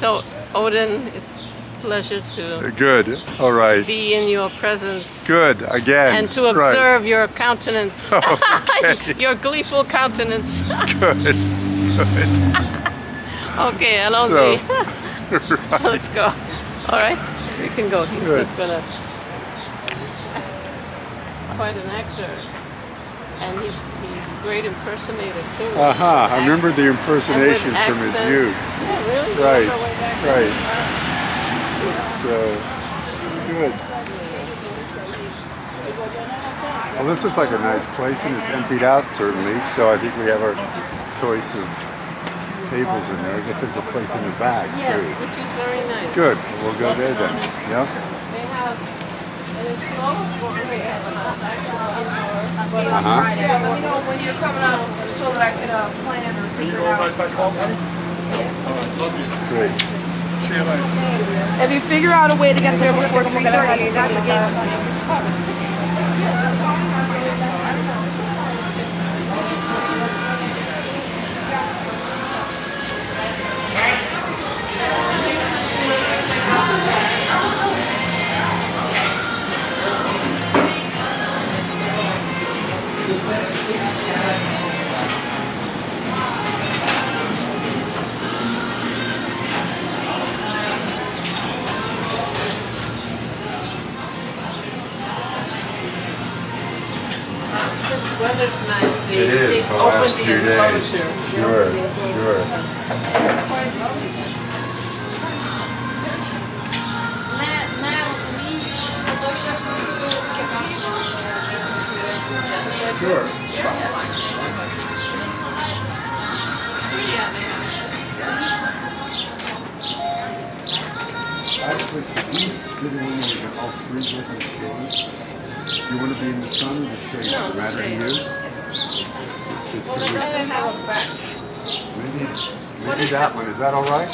So, Odin, it's a pleasure to Good. All right. be in your presence. Good. Again. And to observe your countenance. Okay. Your gleeful countenance. Good. Good. Okay, Alonso. So, right. Let's go. All right, we can go. He's Good. just gonna. Quite an actor, and he's a great impersonator too. I remember the impersonations from his youth. Yeah, really? Right. You remember way back then? Right. So good. Well, this looks like a nice place, and it's emptied out certainly. So I think we have our choice of tables in there. I guess there's a place in the back Yes, too. which is very nice. Good. We'll go there then. Yeah. They have. And it's closed for they have an I'll see you on Friday. Yeah, let me know when you're coming out so that I can plan or figure it out. Great. See you later. If you figure out a way to get there before 3:30, that's the game. This weather's nice. They, It they is the opened last the few days. enclosure. Sure. Sure. Sure. Actually, he's sitting in with all three different shades. Do you want to be in the sun or the shade? No, Does it the matter to shade. you? Well, it doesn't have a back. Maybe that one. Is that all right?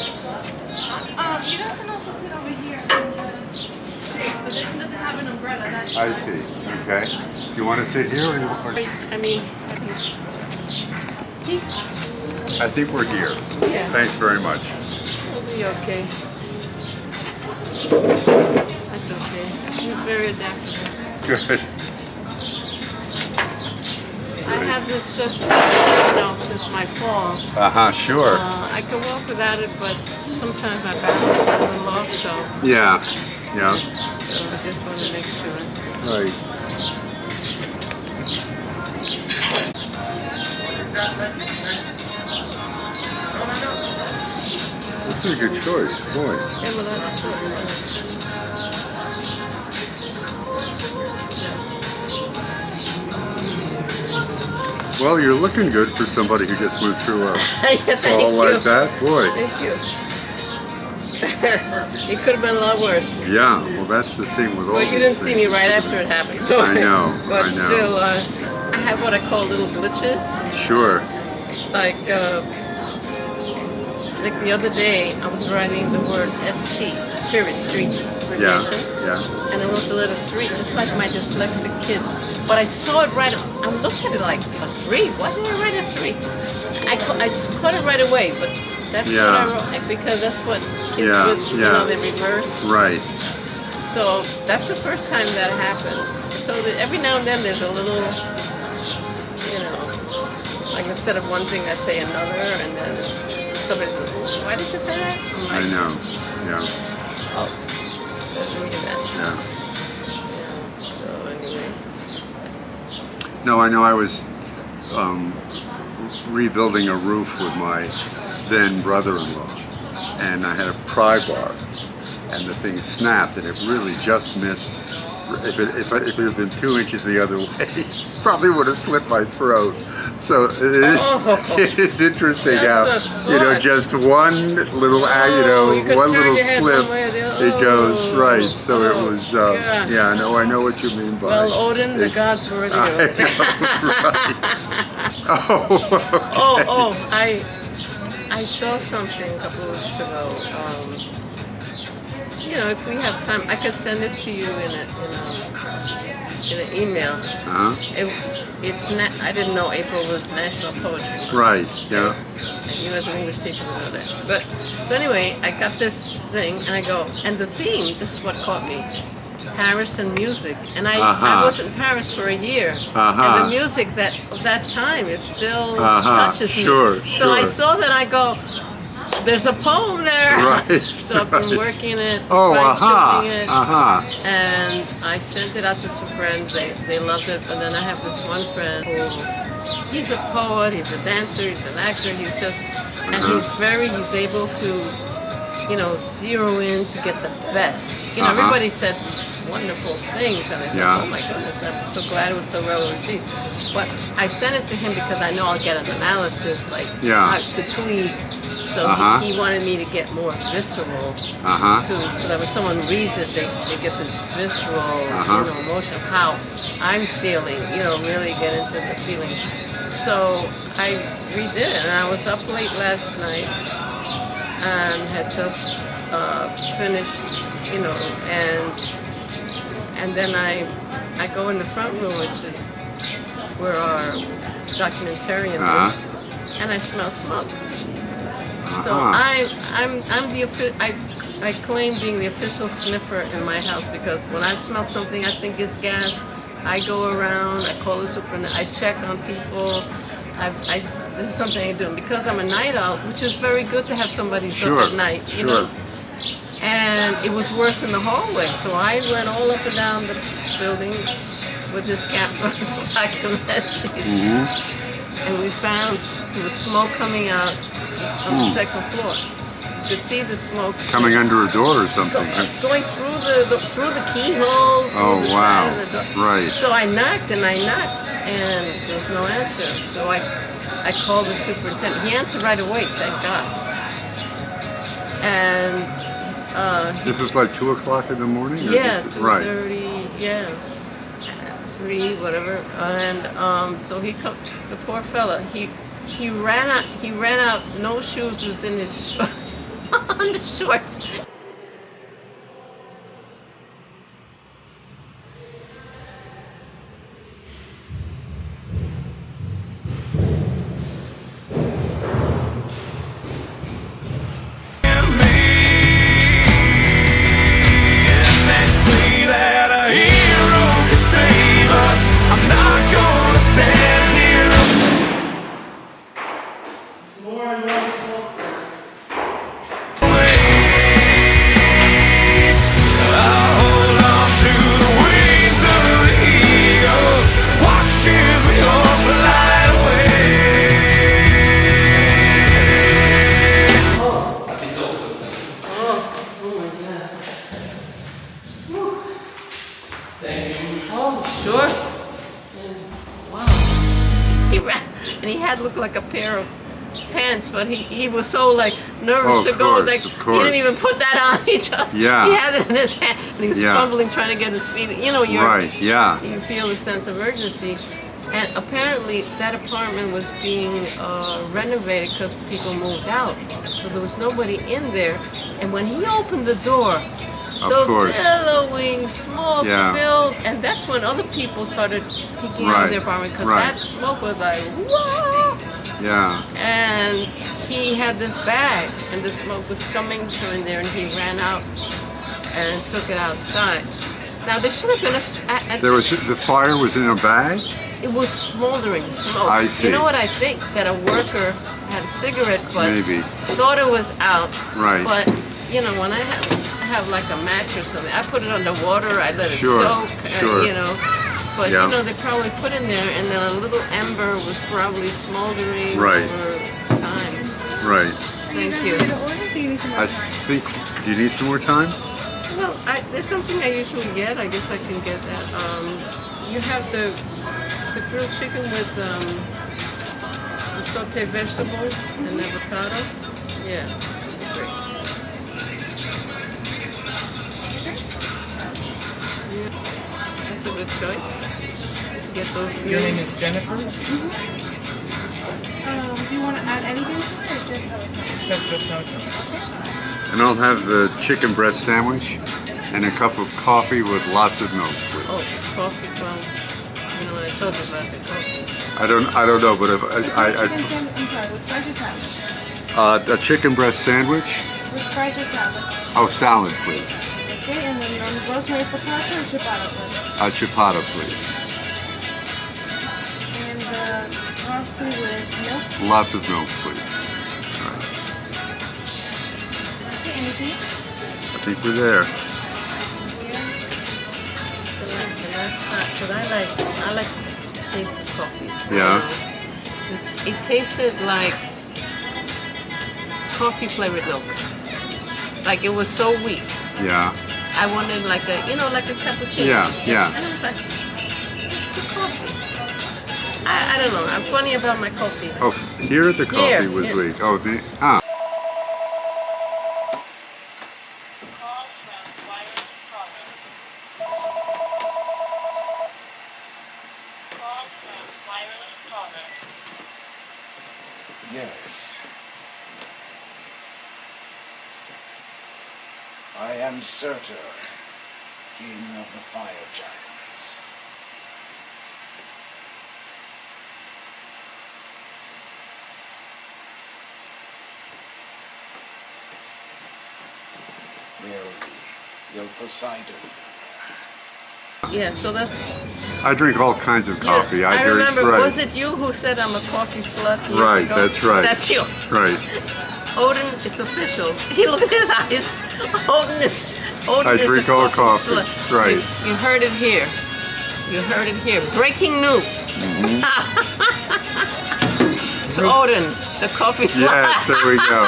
You guys are not supposed to sit over here in the shade, but this one doesn't have an umbrella. That's I see. Okay. Do you want to sit here or you want I mean, I think we're here. yeah, Thanks very much. it'll be okay. That's okay. He's very adaptable. Good. I have this just, since my fall. Sure. I can walk without it, but sometimes my balance is a little off, so, Yeah. Yeah. so I just want to make sure. Right. This is a good choice, boy. Yeah, well, that's true. Well, you're looking good for somebody who just went through a Yeah, thank fall you. like that. Boy. Thank you. It could have been a lot worse. Yeah. Well, that's the thing with all Well, you these didn't see me things. right after it happened, so I know, But I know. still, I have what I call little glitches. Sure. Like the other day, I was writing the word ST, Spirit Street Yeah. Relation, Yeah. and I wrote the letter 3, just like my dyslexic kids. But I saw it right. I looked at it like a 3. Why did I write a 3? I caught it right away, but that's what I Yeah. wrote because that's what kids Yeah, with, yeah. they reverse. Right. So that's the first time that happened. So that every now and then there's a little, like instead of one thing I say another, and then somebody says, "Why did you say that?" I'm I like, know. Yeah. "Oh, doesn't mean that." Yeah. So anyway, No, I know I was rebuilding a roof with my then brother-in-law, and I had a pry bar, and the thing snapped, and it really just missed. If it had been 2 inches the other way, probably would have slit my throat. So it is, it is interesting That's how, a thought. just one little, you could one turn little your head slip, one way or the other. it goes right. So it Oh, was, God. yeah, no, I know what you mean by. well, Odin, the it- gods were with I you. know, right. Oh, okay. I saw something a couple of weeks ago. If we have time, I could send it to you in an email. Uh-huh. I didn't know April was National Poetry Month. Right. Yeah. You as an English teacher would know that. But so anyway, I got this thing and I go, and the theme, this is what caught me. Paris and music, and I was in Paris for a year, and the music of that time it still touches me. So I saw that I go, there's a poem there. Right. So I've been working it, Oh, fine-tuning it, and I sent it out to some friends. They loved it, and then I have this one friend who he's a poet, he's a dancer, he's an actor, he's he's able to, zero in to get the best. Everybody said wonderful things, and I thought, oh my goodness, I'm so glad it was so well received. But I sent it to him because I know I'll get an analysis, to tweet. So he wanted me to get more visceral, so that when someone reads it, they get this visceral, emotion of how I'm feeling, really get into the feeling. So I redid it, and I was up late last night and had just finished, and then I go in the front room, which is where our documentarian is, and I smell smoke. So I claim being the official sniffer in my house, because when I smell something I think is gas, I go around, I call the superintendent, I check on people. This is something I do, and because I'm a night owl, which is very good to have somebody up at night, And it was worse in the hallway, so I went all up and down the building with this camera documenting. And we found there was smoke coming out on the second floor. You could see the smoke coming under a door or something. Going through the keyholes. Oh wow! Side of the door. Right. So I knocked, and there was no answer. So I called the superintendent. He answered right away, thank God. And this is like 2 o'clock in the morning. Yeah, 2:30. Yeah. 3, whatever, and so the poor fella, he ran out, no shoes was in his on the shorts. And he had looked like a pair of pants, but he was so nervous to go, he didn't even put that on. He just he had it in his hand, and he was fumbling trying to get his feet. You feel the sense of urgency. And apparently that apartment was being renovated because people moved out, so there was nobody in there. And when he opened the door, the billowing smoke filled, and that's when other people started peeking out of their apartment, because that smoke was like, whoa! Yeah. And he had this bag, and the smoke was coming from in there, and he ran out and took it outside. Now there should have been the fire was in a bag? It was smoldering smoke. I see. You know what I think? That a worker had a cigarette butt, maybe thought it was out. Right. But when I have like a match or something, I put it under water, I let it soak, But they probably put in there, and then a little ember was probably smoldering over time. Right. Thank you. I think. Do you need some more time? Well, there's something I usually get. I guess I can get that. You have the grilled chicken with the sauteed vegetables and avocado. Yeah, great. Yeah, that's a good choice. Get those. Your name is Jennifer? Do you want to add anything to it, or just avocado? Just avocado. And I'll have the chicken breast sandwich and a cup of coffee with lots of milk, please. Oh, coffee, well, You know what I told you about the coffee? I don't know, but if I'm sorry, with fries or salad? a chicken breast sandwich. With fries or salad? Oh, salad, please. Okay, and then rosemary focaccia or ciabatta, please? A ciabatta, please. And coffee with milk? Lots of milk, please. All right. Okay, anything? I think we're there. But I like to taste the coffee. Yeah. It tasted like coffee flavored milk. Like it was so weak. Yeah. I wanted like a, like a cappuccino. Yeah, yeah. And I was like, it's the coffee. I don't know. I'm funny about my coffee. Oh, here the coffee was here. weak. Oh, ah. Yes. I am Surtur, king of the fire giants. Will Poseidon be there? Yeah, so that's. I drink all kinds of coffee. Yeah, I drink, remember, right. was it you who said I'm a coffee slut years Right, ago? that's right. That's you. Right. Odin, it's official. He look at his eyes. Odin is I a drink all coffee. slut. Right. You heard it here. You heard it here. Breaking news. To Odin, the coffee slut. Yes, there we go.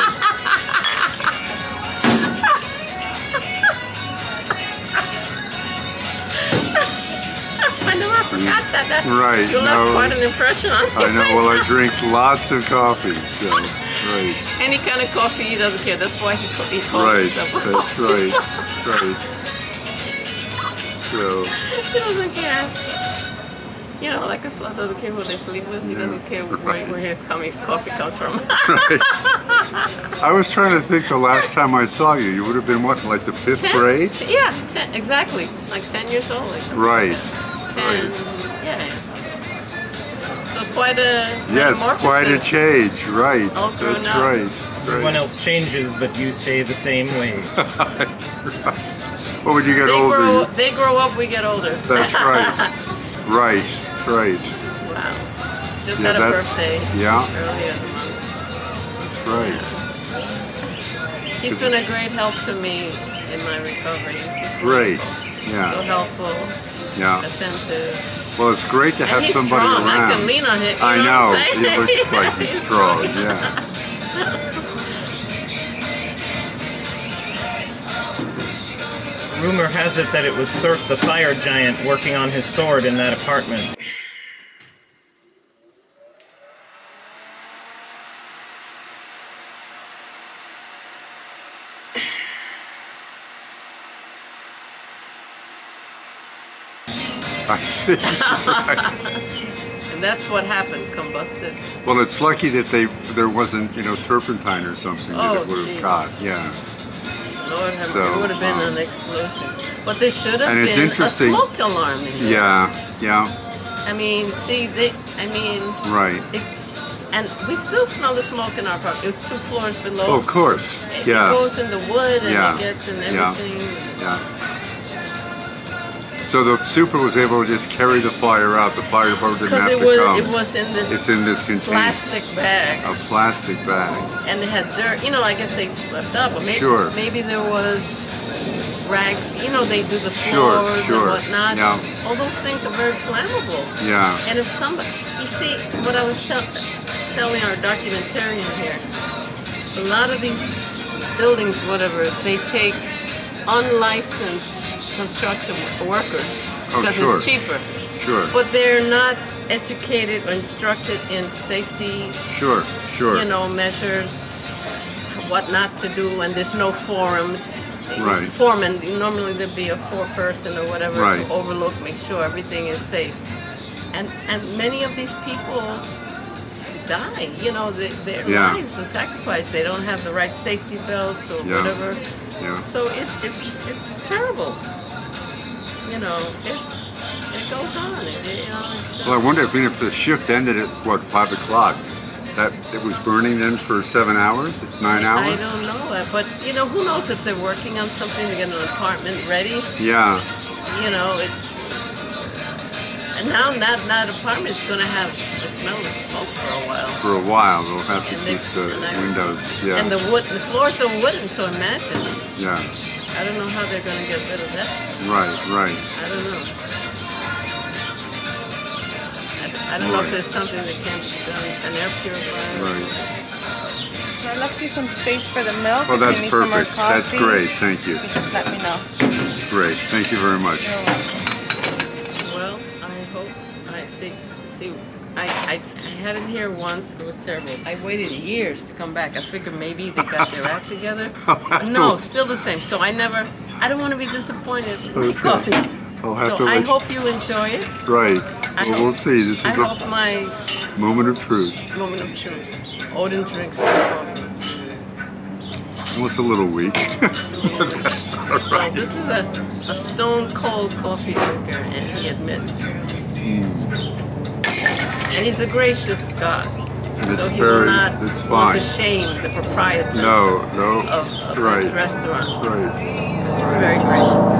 I know, I forgot that. Right, You left no, quite an impression on me. I know. Well, I drink lots of coffee, so right. Any kind of coffee, he doesn't care. That's why he calls Right. himself a That's coffee right. slut. Right. So. He doesn't care. Like a slut doesn't care who they sleep with. He doesn't care where his coffee comes from. Right. I was trying to think the last time I saw you. You would have been what, like the 5th grade? Yeah, 10, exactly. Like 10 years old. Like something Right. like that. 10, yeah. So quite a Yes, quite a metamorphosis. change. Right. All grown That's up. right. Everyone Right. else changes, but you stay the same way. Well, when you get older, They grow up, we get older. that's right. Right. Right. Wow. Just Yeah, had a that's- birthday yeah. earlier in the month. That's right. He's been a great help to me in my recovery. He's Great. wonderful. So Yeah. helpful, Yeah. attentive. Well, it's great to And have he's somebody strong. around. I can lean on him. You I know know. what I'm He saying? looks like he's strong. Yeah. Rumor has it that it was Surtur the fire giant working on his sword in that apartment. I see. Right. And that's what happened, combusted. Well, it's lucky that there wasn't, turpentine or something that Oh, it would have geez. caught. Yeah. Lord have So, it would have been an explosion. But there should have And it's been a interesting- smoke alarm in there. Yeah. Yeah. I mean, Right. and we still smell the smoke in our property. It's 2 floors below. Oh, of course. It Yeah. goes in the wood and Yeah. it gets in Yeah. everything. Yeah. So the super was able to just carry the fire out. The fire department didn't Because have it to was come. it was in this It's in this container. plastic bag, A plastic bag. and it had dirt. I guess they swept up, or maybe Sure. maybe there was rags. They do the Sure, floors sure. and whatnot. Yeah. All those things are very flammable. Yeah. And if somebody, you see, what I was telling our documentarian here, a lot of these buildings, whatever, they take unlicensed construction workers Oh, because sure. it's cheaper. Sure. But they're not educated or instructed in safety, Sure. Sure. measures, what not to do, and there's no forums. Right. Foreman, normally there'd be a 4-person or whatever Right. to overlook, make sure everything is safe. And many of these people die, their Yeah. lives are sacrificed. They don't have the right safety belts or Yeah. whatever. Yeah. So it's terrible. it goes on. You know, Well, I wonder if the shift ended at what 5 o'clock, that it was burning then for 7 hours, 9 hours. I don't know that, but you know, who knows if they're working on something to get an apartment ready. Yeah. You know, it's and now that apartment is going to have the smell of smoke for a while. For a while, they'll have to And keep the windows. Yeah. And the floors are wooden, so imagine. Yeah. I don't know how they're going to get rid of that. Right. Right. I don't know. I don't know if there's something that can be done, an air purifier. Right. So I left you some space for the milk. Oh, If that's you need some more perfect. That's coffee, great. Thank you. You just let me know. Great. Thank you very much. You're welcome. Well, I hope I see. I had it here once. It was terrible. I waited years to come back. I figured maybe they got their act together. No, still the same. So I don't want to be disappointed with my coffee. I'll have So to I let hope you enjoy it. Right. Well, we'll see. This I is hope a my moment of truth. moment of truth. Odin drinks his coffee. Well, it's a little weak. It's a little bit. That's all So right. this is a stone cold coffee drinker, and he admits. And he's a gracious God. And So it's he will not it's want to fine. shame the proprietors No. of Right. this restaurant. Right. Very gracious.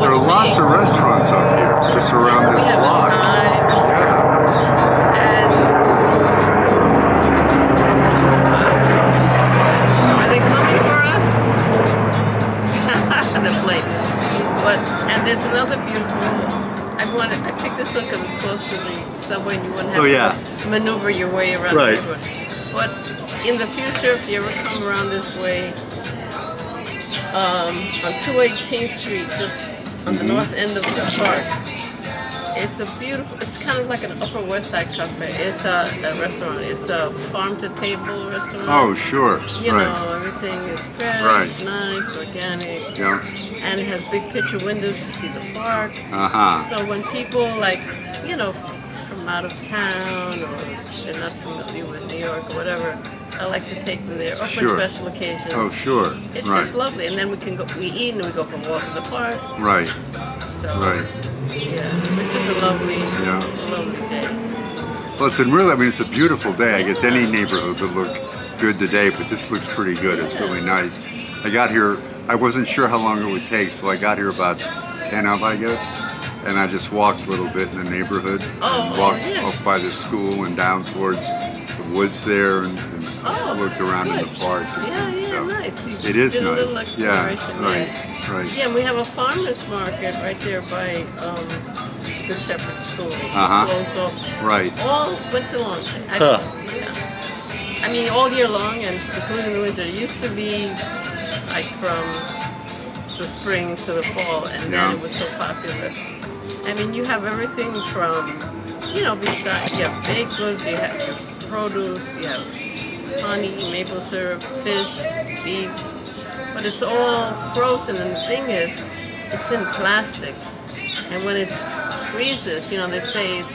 There are lots of restaurants up here, just around this We have a block. Thai Yeah. and are they coming for us? The plate. But and there's another beautiful. I picked this one because it's close to the subway and you wouldn't have Oh, yeah. to maneuver your way around Right. the neighborhood. But in the future, if you ever come around this way, on 218th Street, just on the north end of the park, it's a beautiful. It's kind of like an Upper West Side cafe. It's a restaurant. It's a farm-to-table restaurant. Oh, sure. You Right. know, everything is fresh, Right. nice, organic. Yeah. And it has big picture windows, you see the park. Uh-huh. So when people from out of town or they're not familiar with New York or whatever, I like to take them there or for Sure. special occasions. Oh, sure. It's Right. just lovely. And then we eat and we go for a walk in the park. Right. So, Right. yeah, which is a lovely day. Well, it's a beautiful day. I guess any neighborhood would look good today, but this looks pretty good. It's really nice. I got here, I wasn't sure how long it would take, so I got here about 10 of, I guess. And I just walked a little bit in the neighborhood. And walked up by the school and down towards the woods there and looked around in the park. Yeah, nice. You It is did a little nice. Yeah, exploration right, there. right. Yeah, and we have a farmer's market right there by the Shepherd School. Uh-huh. Closed off Right. all winter long. Huh. Yeah. I mean, all year long, and including the winter. It used to be like from the spring to the fall, and then it was so popular. I mean, you have everything from, besides, you have baked goods, you have your produce, you have honey, maple syrup, fish, beef, but it's all frozen, and the thing is, it's in plastic, and when it freezes, they say it's,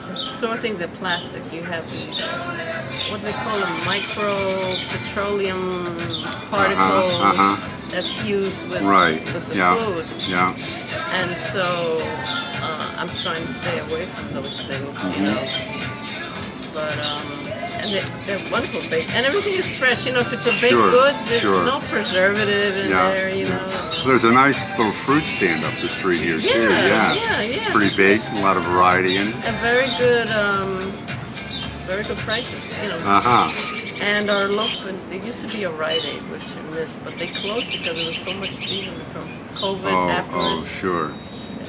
to store things in plastic, you have these, what do they call them, micro petroleum particles that fuse with the food. Yeah. And so I'm trying to stay away from those things, But and they're wonderful baked, and everything is fresh. If it's a baked good, there's no preservative in there. There's a nice little fruit stand up the street here too. Yeah. Pretty baked, a lot of variety in it. And very good prices, And our local, there used to be a Rite Aid, which I missed, but they closed because there was so much stealing from COVID afterwards. Oh, sure.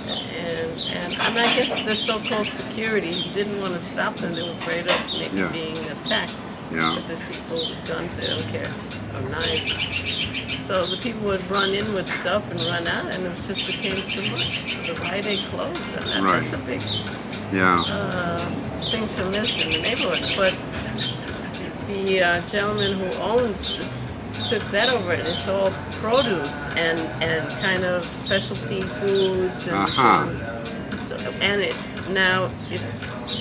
And I guess the so-called security didn't want to stop them. They were afraid of maybe being attacked. Yeah. Because there's people with guns, they don't care, or knives. So the people would run in with stuff and run out, and it just became too much. So the Rite Aid closed, and that's a big thing to miss in the neighborhood. But the gentleman who owns took that over, and it's all produce and kind of specialty foods and it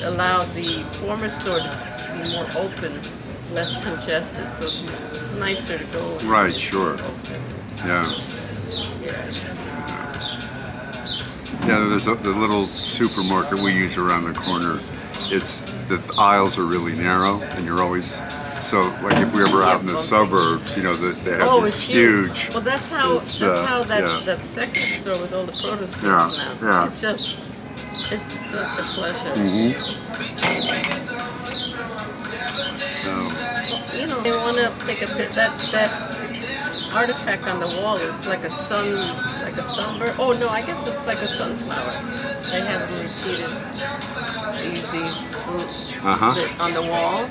allowed the former store to be more open, less congested, so it's nicer to go. Right, sure. Yeah. Yeah, there's the little supermarket we use around the corner. It's the aisles are really narrow, and you're always so like if we were out in the suburbs, you know, they have Oh, these it's huge. huge. Well, that's how yeah. that second store with all the produce goes Yeah, now. yeah. It's just it's such a pleasure. So, You know, they want to take a picture. That artifact on the wall is like a sunburn. Oh no, I guess it's like a sunflower. They have them repeated. These roots on the wall.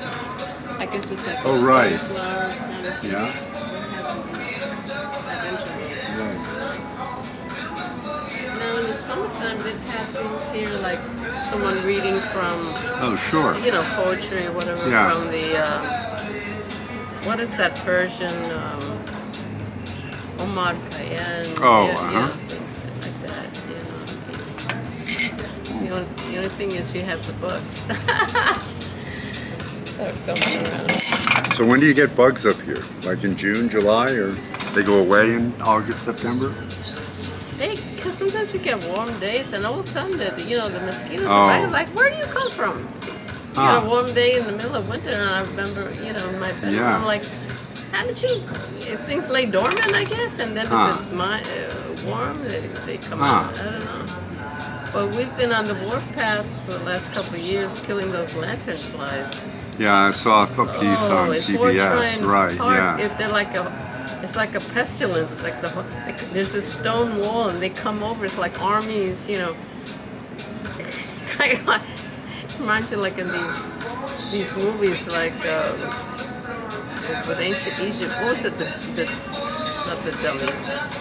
I guess it's like a right. sunflower kind of thing. Yeah. Now in the summertime they've had things here like someone reading from oh, sure. you know, poetry or whatever from the what is that Persian Omar Khayyam? Oh, things like that. You know, the only thing is you have the bugs. They're coming around. So when do you get bugs up here? Like in June, July, or they go away in August, September? Because sometimes we get warm days, and all of a sudden, the mosquitoes are like, where do you come from? You get a warm day in the middle of winter, and I remember, in my bedroom, I'm like, how did you? If things lay dormant, I guess, and then if it's warm, they come out. I don't know. But we've been on the warpath for the last couple of years, killing those lantern flies. Yeah, I saw a piece on PBS. Right? Yeah. It's like a pestilence. Like there's a stone wall, and they come over. It's like armies, Reminds you like in these movies, like with ancient Egypt. What was it? Not the dummy,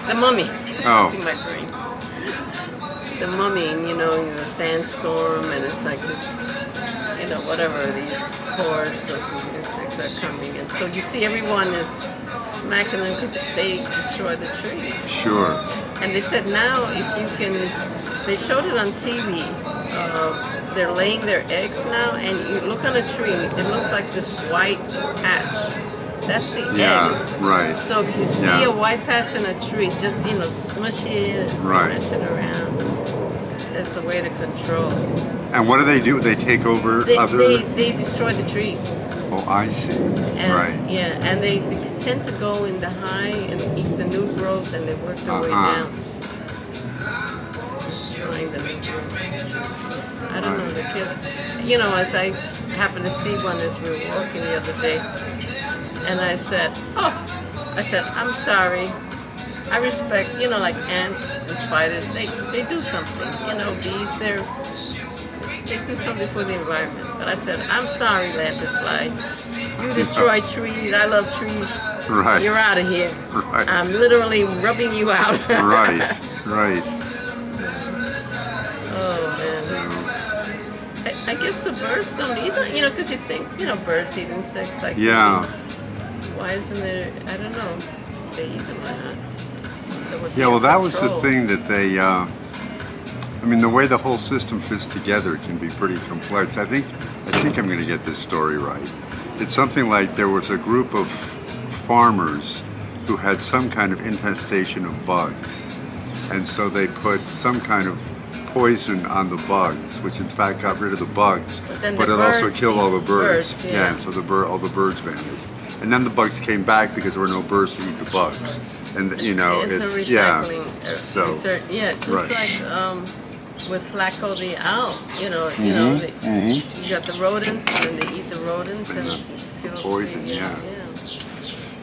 the mummy. Oh. It's in my brain. The mummy, in the sandstorm, and it's like this, whatever, these hordes of insects are coming, and so you see everyone is smacking them because they destroy the trees. Sure. And they said now if you can, they showed it on TV, they're laying their eggs now, and you look on a tree, it looks like this white patch. That's the eggs. Right. So if you see a white patch in a tree, just, smush it, smash it around. That's the way to control. And what do? They take over They destroy the trees. Oh, I see. And, right. Yeah, and they tend to go in the high and eat the new growth, and they work their way down. Destroying the new growth. I don't know, the kids. As I happened to see one as we were walking the other day, and I said, I'm sorry. I respect, like ants and spiders, they do something. Bees, they do something for the environment. But I said, I'm sorry, lanternfly. You destroy trees. I love trees. Right. You're out of here. Right. I'm literally rubbing you out. Right. Oh, man. I guess the birds don't eat them, because you think, birds eat insects like why isn't there, I don't know, they eat them or not. Yeah, well, that was the thing that they, the way the whole system fits together can be pretty complex. I think I'm going to get this story right. It's something like there was a group of farmers who had some kind of infestation of bugs. And so they put some kind of poison on the bugs, which in fact got rid of the bugs, but it also killed all the birds. And so all the birds vanished. And then the bugs came back because there were no birds to eat the bugs. And it's a recycling. Like with Flacco the owl, you got the rodents and they eat the rodents and it kills poison.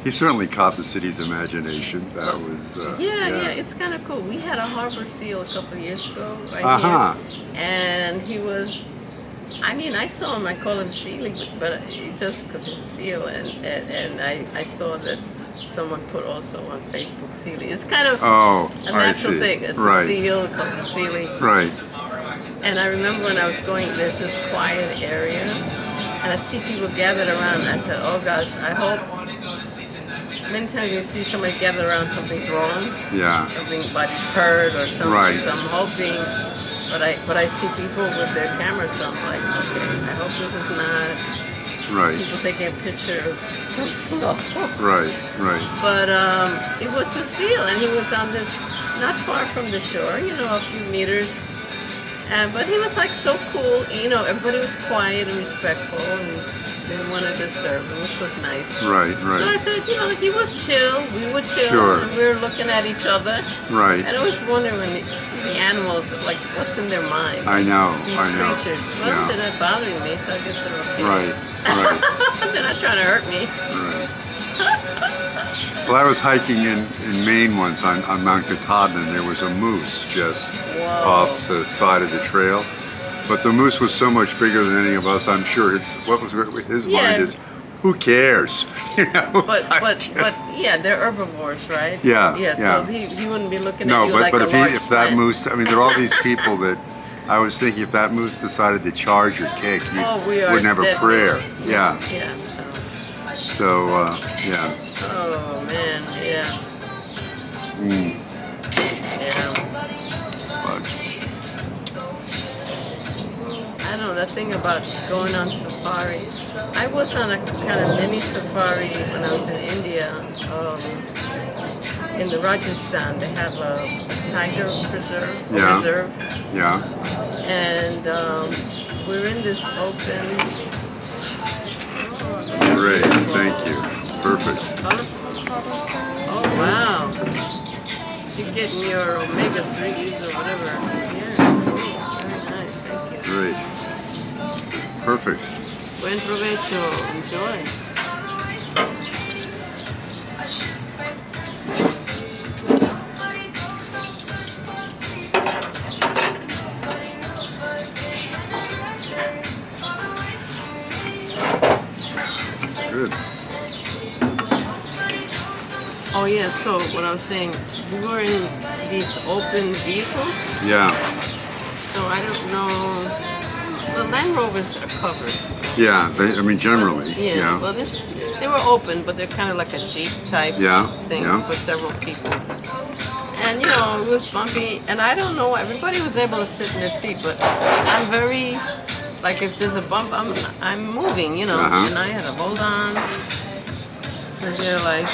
He certainly caught the city's imagination. That was it's kind of cool. We had a harbor seal a couple of years ago here, and he was. I saw him. I call him Sealy, but just because he's a seal, and I saw that. Someone put also on Facebook Sealy. It's kind of a natural thing. It's a seal, called Sealy. Right. And I remember when I was going, there's this quiet area, and I see people gathered around, and I said, oh gosh, I hope, many times you see somebody gathered around, something's wrong. Yeah. Somebody's hurt or something. Right. So I'm hoping, but I see people with their cameras, so I'm like, okay, I hope this is not... People taking a picture of something awful. Right. But it was the seal, and he was on this not far from the shore, you know, a few meters. But he was like so cool, you know, everybody was quiet and respectful and didn't want to disturb him, which was nice. Right, So I right. said, you know, if he was chill, we would chill, Sure. and we were looking at each other. Right. And I was wondering when the animals, like, what's in their mind? I know, These I know. creatures. Well, Yeah. they're not bothering me, so I guess they're okay. Right, right, They're not trying to hurt me. right. Well, I was hiking in Maine once on Mount Katahdin, and there was a moose just Whoa. off the side of the trail. But the moose was so much bigger than any of us. I'm sure his Yeah. mind is, who cares? You know? But just- yeah, they're herbivores, right? Yeah, Yeah. yeah. So he wouldn't be looking No, at you but like but a large if that plant. moose, I mean, there are all these people that I was thinking if that moose decided to charge or kick, you Oh, we are wouldn't have a dead prayer. men. Yeah. Yeah. So yeah. Oh man, yeah. Mm. Yeah. But I don't know, the thing about going on safari, I was on a kind of mini safari when I was in India. In the Rajasthan, they have a tiger preserve. Yeah. Reserve. yeah. And we're in this open. Great. Thank you. Perfect. Oh wow! You're getting your omega-3s or whatever. Yeah, very nice. Thank you. Great. Perfect. Buen provecho. Enjoy. Good. Oh yeah. So what I was saying, we were in these open vehicles. Yeah. So I don't know. The Land Rovers are covered. Yeah. I mean, generally. Yeah. Yeah. Well, they were open, but they're kind of like a Jeep type Yeah, thing yeah. for several people. And you know, it was bumpy, and I don't know. Everybody was able to sit in their seat, but I'm very like if there's a bump, I'm moving, you know, Uh-huh. and I had to hold on for dear life,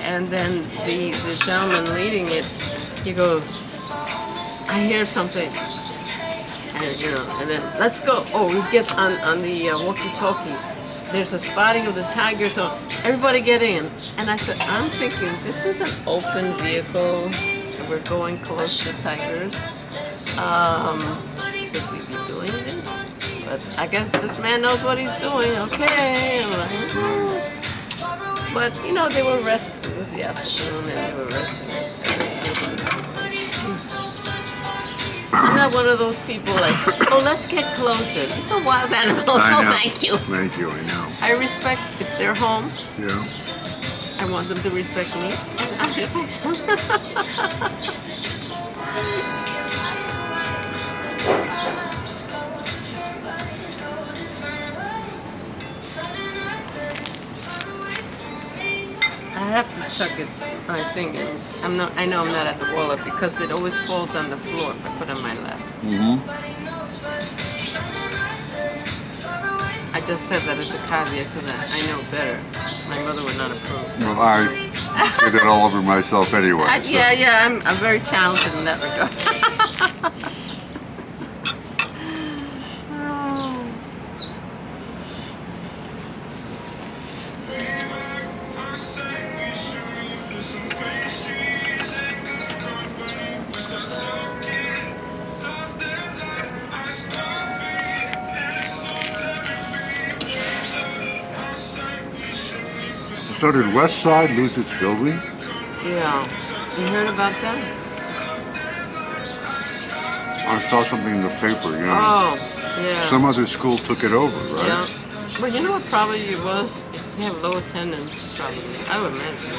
and then the gentleman leading it, he goes, I hear something. And, you know, and then let's go. Oh, he gets on the walkie-talkie. There's a spotting of the tiger, so everybody get in. And I said, I'm thinking this is an open vehicle, and we're going close to tigers. Should we be doing this? But I guess this man knows what he's doing. Okay. I'm like, But you know, they were resting. It was the afternoon, and they were resting. I'm not one of those people like, oh, let's get closer. It's a wild animal, so I know. thank you. Thank you. I know. I respect, it's their home. Yeah. I want them to respect me. I have to chuck it, I think. I know I'm not at the wallet because it always falls on the floor if I put it on my lap. Mm-hmm. I just said that as a caveat because I know better. My mother would not approve. Well, I did it all over myself anyway. So. Yeah, I'm very talented in that regard. So did West Side lose its building? Yeah. You heard about that? I saw something in the paper, you know. Oh, yeah. Some other school took it over, right? Yeah. But you know what probably it was? They have low attendance, probably. I would imagine.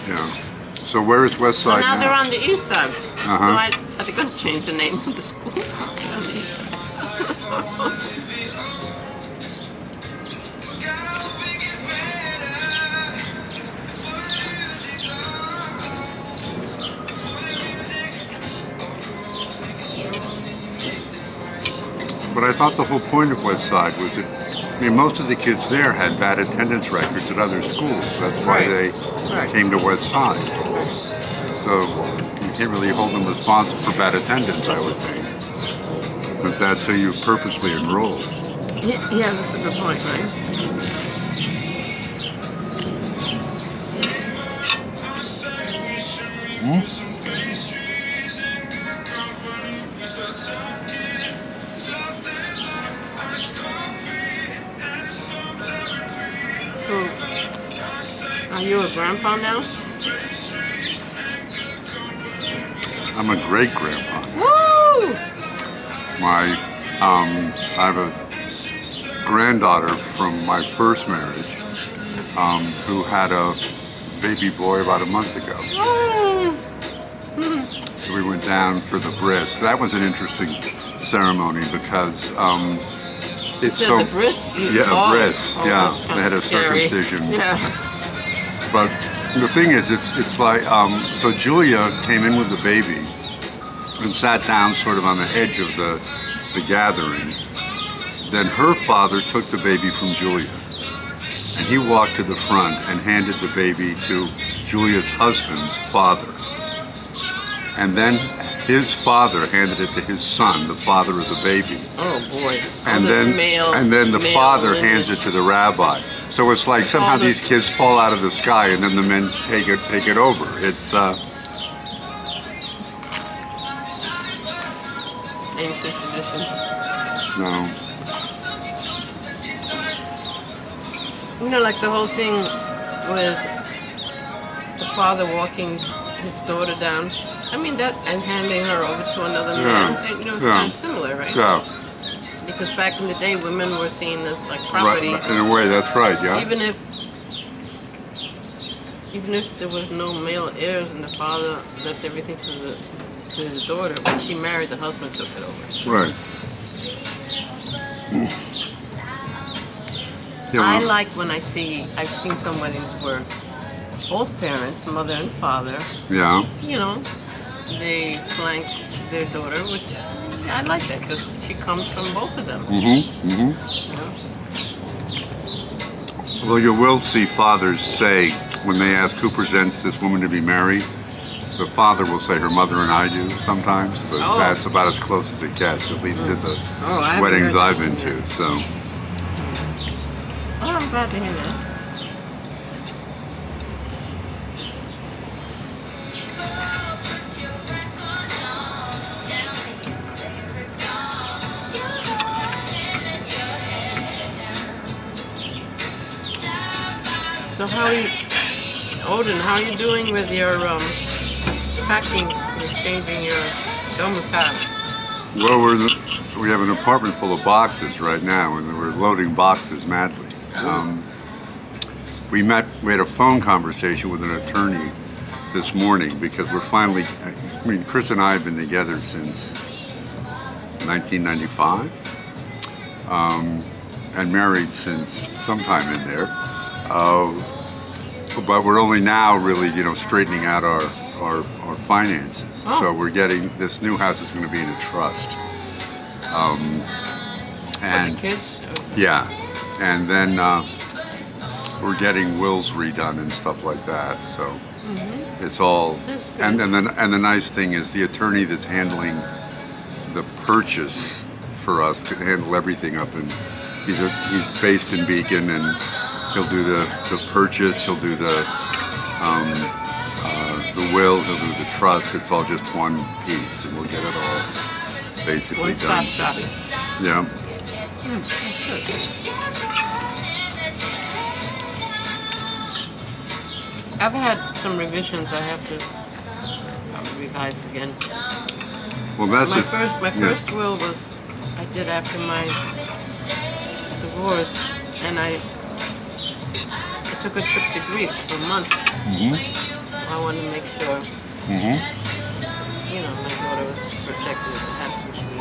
Yeah. So where is West So Side now they're on the east side. Uh-huh. So are they going to change the name of the school? On the east side. But I thought the whole point of West Side was that, I mean, most of the kids there had bad attendance records at other schools. That's why Right. they Right. came to West Side. So you can't really hold them responsible for bad attendance, I would think, since that's who you purposely enrolled. Yeah, that's a good point, right? So, are you a grandpa now? I'm a great grandpa. Woo! I have a granddaughter from my first marriage who had a baby boy about a month ago. So we went down for the bris. That was an interesting ceremony because it's So so the bris? yeah, a bris. Oh, Yeah, that's they had a scary. circumcision. Yeah. But the thing is, it's like so Julia came in with the baby and sat down sort of on the edge of the gathering. Then her father took the baby from Julia, and he walked to the front and handed the baby to Julia's husband's father. And then his father handed it to his son, the father of the baby. Oh boy. And All then this the male father lineage. hands it to the rabbi. So it's like somehow All this- these kids fall out of the sky, and then the men take it over. It's Ancient tradition. no. You know, like the whole thing with the father walking his daughter down. I mean that, and handing her over to another man. And, you know, it's Yeah. kind of similar, right? Yeah, Because back in the day, women were seen as like property. right. In a way, that's right. Yeah. Even if there was no male heirs and the father left everything to his daughter, when she married, the husband took it over. Right. Yeah, I well, like when I've seen some weddings where both parents, mother and father, yeah. you know, they flank their daughter, which I like that because she comes from both of them. Mm-hmm. Mm-hmm. You know? Well, you will see fathers say when they ask who presents this woman to be married, the father will say her mother and I do sometimes, but Oh. that's about as close as it gets, at least to the Oh, I haven't weddings heard I've that been one to. yet. So, Oh, I'm glad to hear that. So how are you, Odin, how are you doing with your packing, you're changing your domicile? well, we have an apartment full of boxes right now, and we're loading boxes madly. We had a phone conversation with an attorney this morning because we're finally, I mean, Chris and I have been together since 1995 and married since sometime in there. But we're only now really, straightening out our finances. Oh. So we're getting, this new house is going to be in a trust. For And the kids? yeah, and then we're getting wills redone and stuff like that. So it's all, That's good. and the nice thing is the attorney that's handling the purchase for us could handle everything up, and he's based in Beacon, and he'll do the purchase, he'll do the will, he'll do the trust. It's all just one piece, and we'll get it all basically One stop done. shopping. Yeah. I've had some revisions I have to revise again. Well, that's My just, first will was I did after my divorce, and I took a trip to Greece for a month. I wanted to make sure, my daughter was protected and had what she needed.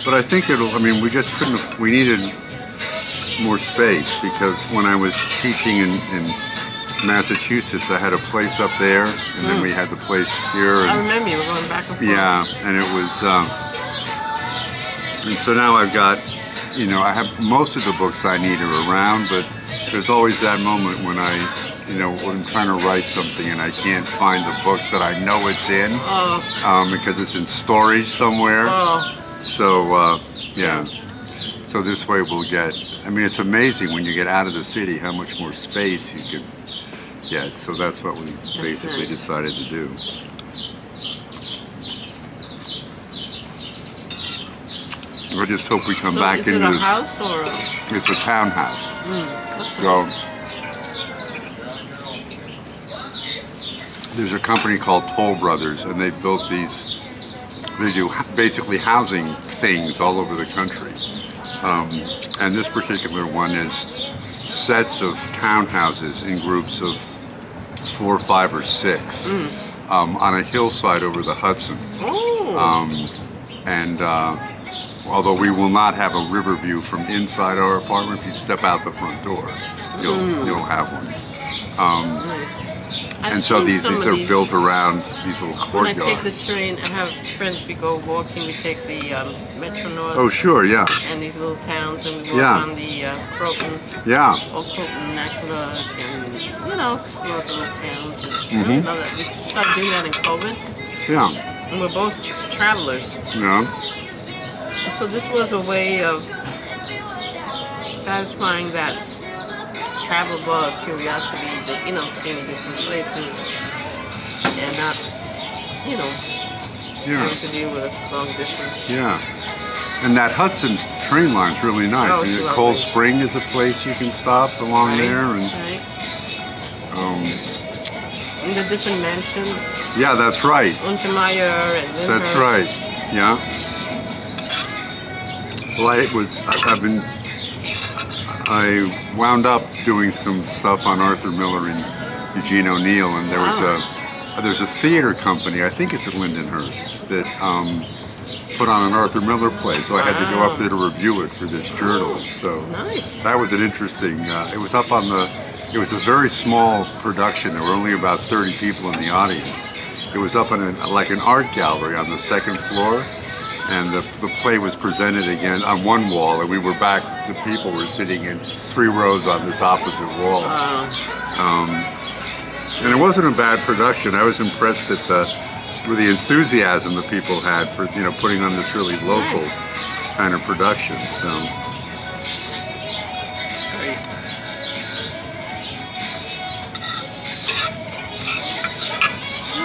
But I think we just couldn't, we needed more space because when I was teaching in Massachusetts. I had a place up there, and then we had the place here. I And, remember you were going back and forth. yeah, and it was, and so now I've got, I have most of the books I need are around, but there's always that moment when when I'm trying to write something and I can't find the book that I know it's in, because it's in storage somewhere. So, yeah. So this way we'll get, it's amazing when you get out of the city how much more space you can get. So that's what we basically decided to do. I just hope we come back into this. Is it a house or a... It's a townhouse. So there's a company called Toll Brothers, and they built these. They do basically housing things all over the country. And this particular one is sets of townhouses in groups of 4, 5, or 6 on a hillside over the Hudson. Although we will not have a river view from inside our apartment, if you step out the front door, you'll have one. And so these are built around these little courtyards. When I take the train, I have friends, we go walking, we take the Metro North. Oh, sure, yeah. And these little towns, and we walk on the Croton. Yeah. Or Croton, Nakla, and, explore the little towns. And I know that we started doing that in COVID. Yeah. And we're both travelers. Yeah. So this was a way of satisfying that travel bug of curiosity, that, seeing different places and not, having to deal with a long distance. Yeah. And that Hudson train line's really nice. Oh, it's lovely. Cold Spring is a place you can stop along there. And and the different mansions. yeah, that's right. Untermeyer and Lindbergh. That's right. Yeah. Well, I wound up doing some stuff on Arthur Miller and Eugene O'Neill, and there's a theater company, I think it's at Lindenhurst, that put on an Arthur Miller play, so I had to go up there to review it for this journal. So that was an interesting, it was up on it was a very small production. There were only about 30 people in the audience. It was up in like an art gallery on the second floor. And the play was presented again on one wall, and we were back, the people were sitting in 3 rows on this opposite wall. And it wasn't a bad production. I was impressed with the enthusiasm that people had for, putting on this really local kind of production. So.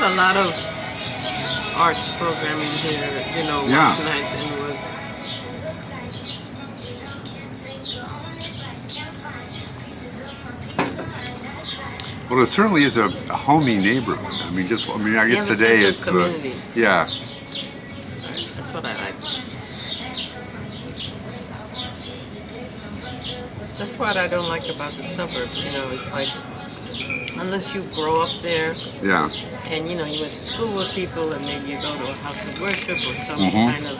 A lot of arts programming here, last night, and it was. Well, it certainly is a homey neighborhood. I guess today it's community. Yeah. That's what I like. That's what I don't like about the suburbs. It's like, unless you grow up there. Yeah. And you went to school with people, and maybe you go to a house of worship or some kind of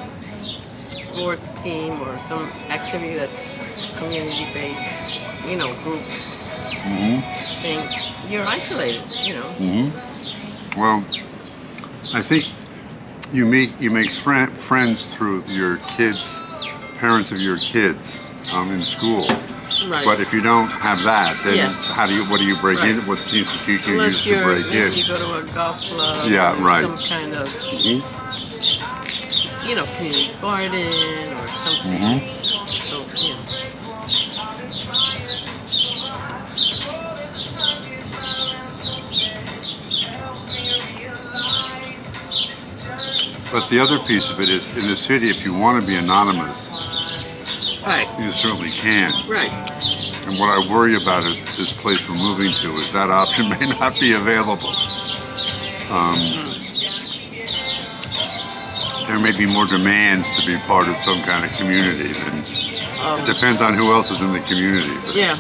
sports team or some activity that's community-based, group thing. You're isolated, Well, I think you make friends through your kids, parents of your kids, in school. Right. But if you don't have that, then what do you break in? What institution you use to break in? You go to a golf club. Yeah, or right. Some kind of, community garden or something. So, But the other piece of it is, in the city, if you want to be anonymous, you certainly can. Right. And what I worry about is this place we're moving to is that option may not be available. There may be more demands to be part of some kind of community. And it depends on who else is in the community. But yeah.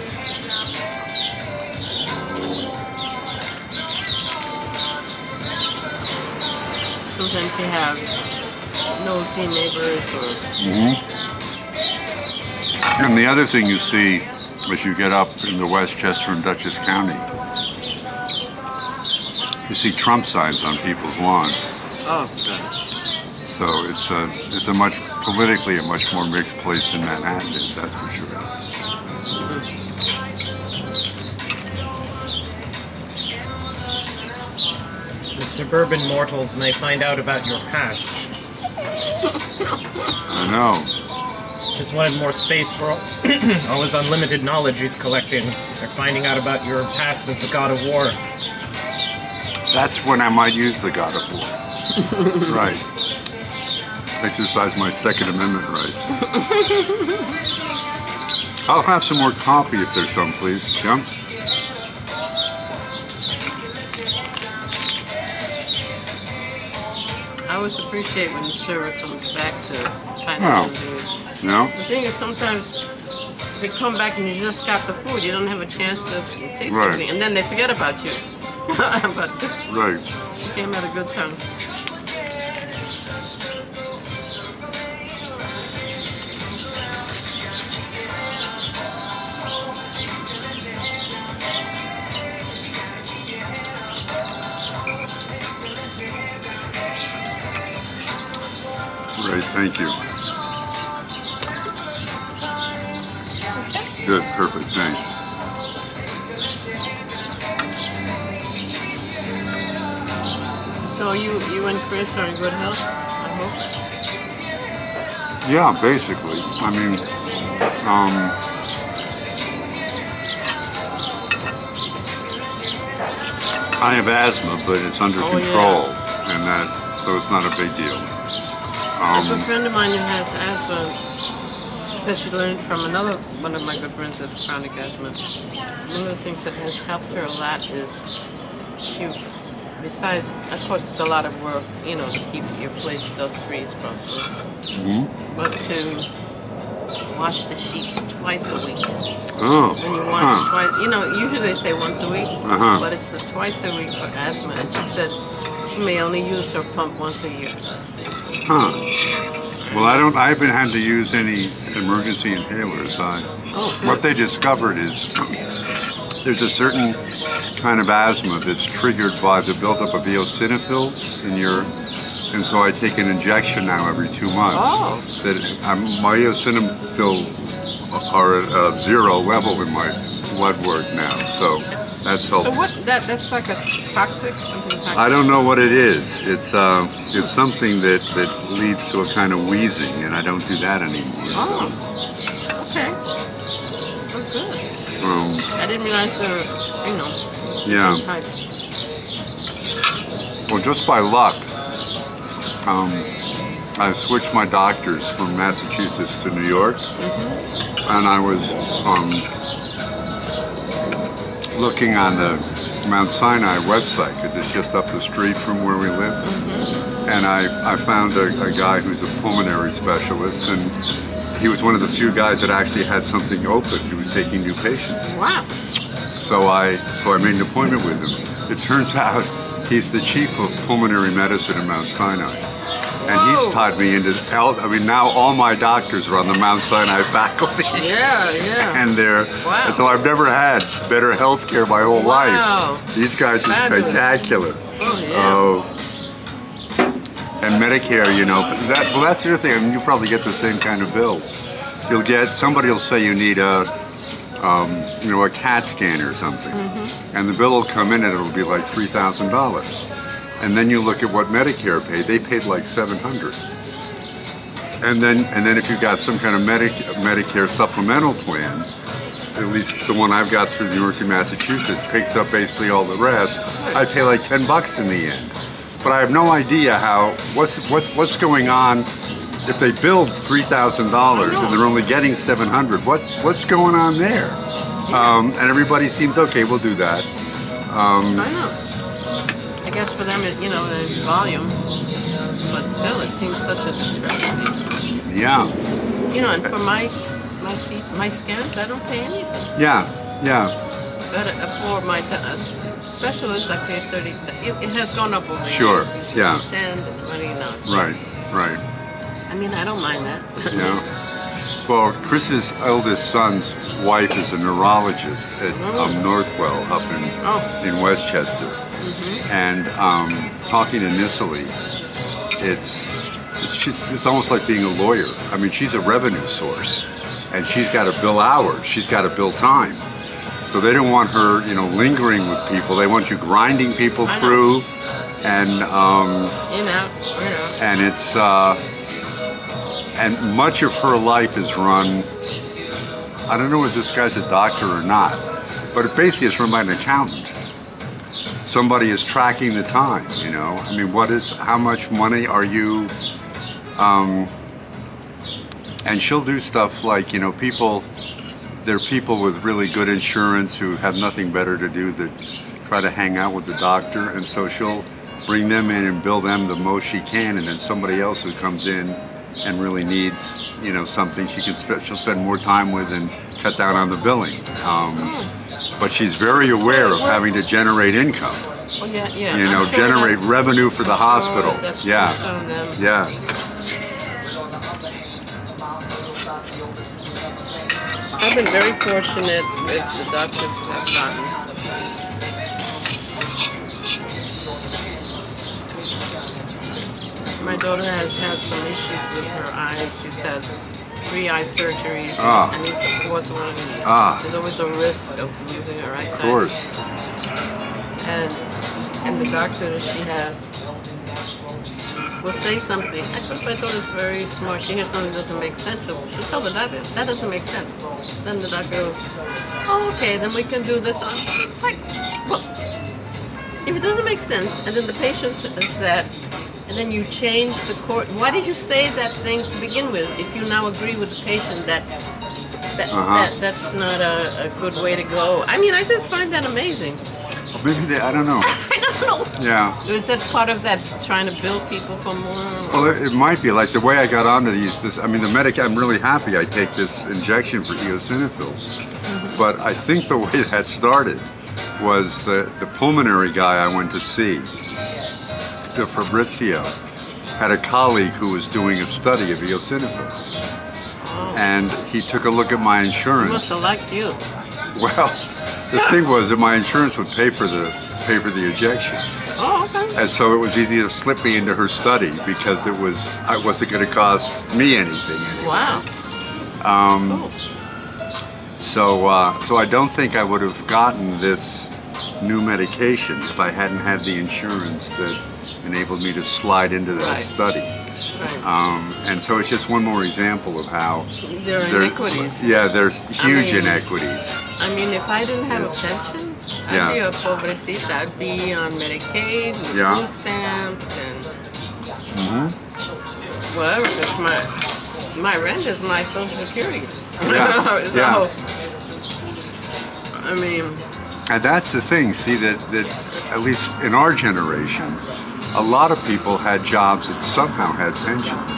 Sometimes you have nosy neighbors or... And the other thing you see as you get up into Westchester and Dutchess County you see Trump signs on people's lawns. Oh, good. So it's a much politically a much more mixed place than Manhattan is, that's for sure. The suburban mortals may find out about your past. I know. Just wanted more space for all his unlimited knowledge he's collecting. They're finding out about your past as the god of war. That's when I might use the God of War. Right. Exercise my Second Amendment rights. I'll have some more coffee if there's some, please. Yeah? I always appreciate when the server comes back to kind Oh. of do. No? The thing is, sometimes they come back and you just got the food. You don't have a chance to taste Right. something, and then they forget about you. But this Right. came at a good time. Right, thank you. Good, perfect, thanks. So you and Chris are in good health, I hope. Yeah, basically. I mean, I have asthma, but it's under Oh, control, and so it's not a big deal. A good friend of mine who has asthma, she said she learned from another one of my good friends with chronic asthma. One of the things that has helped her a lot is she, besides, of course, it's a lot of work, you know, to keep your place dust-free as possible, but to wash the sheets twice a week. Oh, When you wash it twice, you know, usually they say once a week, Uh-huh. but it's the twice a week for asthma. And she said she may only use her pump once a year. Huh. Well, I haven't had to use any emergency inhalers. Oh, good. What they discovered is there's a certain kind of asthma that's triggered by the buildup of eosinophils in your, and so I take an injection now every 2 months. Oh. My eosinophils are at a 0 level in my blood work now, so that's helped. So what? That's like a toxic something. Toxic? I don't know what it is. It's something that leads to a kind of wheezing, and I don't do that anymore. Oh. Okay. Oh, good. So, I didn't realize there were, yeah. different types. Well, just by luck, I switched my doctors from Massachusetts to New York, and I was looking on the Mount Sinai website because it's just up the street from where we live, and I found a guy who's a pulmonary specialist, and he was one of the few guys that actually had something open. He was taking new patients. Wow. So I made an appointment with him. It turns out he's the chief of pulmonary medicine in Mount Sinai. And he's Whoa. taught me now all my doctors are on the Mount Sinai faculty. Yeah, yeah. And Wow. and so I've never had better health care my whole Wow. life. These guys are Fabulous. spectacular. Oh, yeah. And Medicare, that's the other thing. I mean, you probably get the same kind of bills. Somebody will say you need a CAT scan or something, and the bill will come in and it'll be like $3,000. And then you look at what Medicare paid; they paid like $700. And then if you got some kind of Medicare supplemental plan, at least the one I've got through the University of Massachusetts picks up basically all the rest. I pay like $10 in the end. But I have no idea what's going on if they build $3,000 and they're only getting $700. What's going on there? And everybody seems okay. We'll do that. I know. I guess for them, there's volume, but still, it seems such a discrepancy. Yeah. And for my scans, I don't pay anything. Yeah. But for my specialist, I pay $30. It has gone up over the Sure. years. It's Yeah. 10 to 20 now. So, Right. I mean, I don't mind that. Yeah. Well, Chris's eldest son's wife is a neurologist at Northwell up in Westchester. And talking to Nisali, it's almost like being a lawyer. I mean, she's a revenue source, and she's got to bill hours. She's got to bill time. So they don't want her, lingering with people. They want you grinding people through, and and it's and much of her life is run. I don't know if this guy's a doctor or not, but it basically is run by an accountant. Somebody is tracking the time. I mean, how much money are you? And she'll do stuff like, there are people with really good insurance who have nothing better to do than try to hang out with the doctor, and so she'll bring them in and bill them the most she can, and then somebody else who comes in and really needs, something she'll spend more time with and cut down on the billing. But she's very aware of having to generate income. Oh, yeah. Generate revenue for the hospital. Yeah. I've been very fortunate with the doctors I've gotten. My daughter has had some issues with her eyes. She's had 3 eye surgeries and needs a 4th one. There's always a risk of losing her eyesight. Of course. And the doctor that she has will say something. My daughter's very smart. She hears something that doesn't make sense. She'll tell the doctor, that doesn't make sense. Then the doctor goes, oh, okay, then we can do this. I'm like, well, if it doesn't make sense, and then the patient says that, and then you change the court, why did you say that thing to begin with if you now agree with the patient that's not a good way to go? I mean, I just find that amazing. Maybe I don't know. I don't know. Yeah. Is that part of that trying to build people for more? Well, it might be. Like the way I got onto I'm really happy I take this injection for eosinophils. But I think the way that started was the pulmonary guy I went to see, Fabrizio, had a colleague who was doing a study of eosinophils. And he took a look at my insurance. He must have liked you. Well, the thing was that my insurance would pay for the injections. Oh, okay. And so it was easy to slip me into her study because I wasn't going to cost me anything anyway. Wow. Cool. So I don't think I would have gotten this new medication if I hadn't had the insurance that enabled me to slide into that study. Right. And so it's just one more example of how there are inequities. Yeah, there's huge inequities. I mean, if I didn't have a pension, I'd be a pobrecita. I'd be on Medicaid, with food stamps, and whatever. Because my rent is my Social Security. So, I mean. And that's the thing. See that at least in our generation, a lot of people had jobs that somehow had pensions.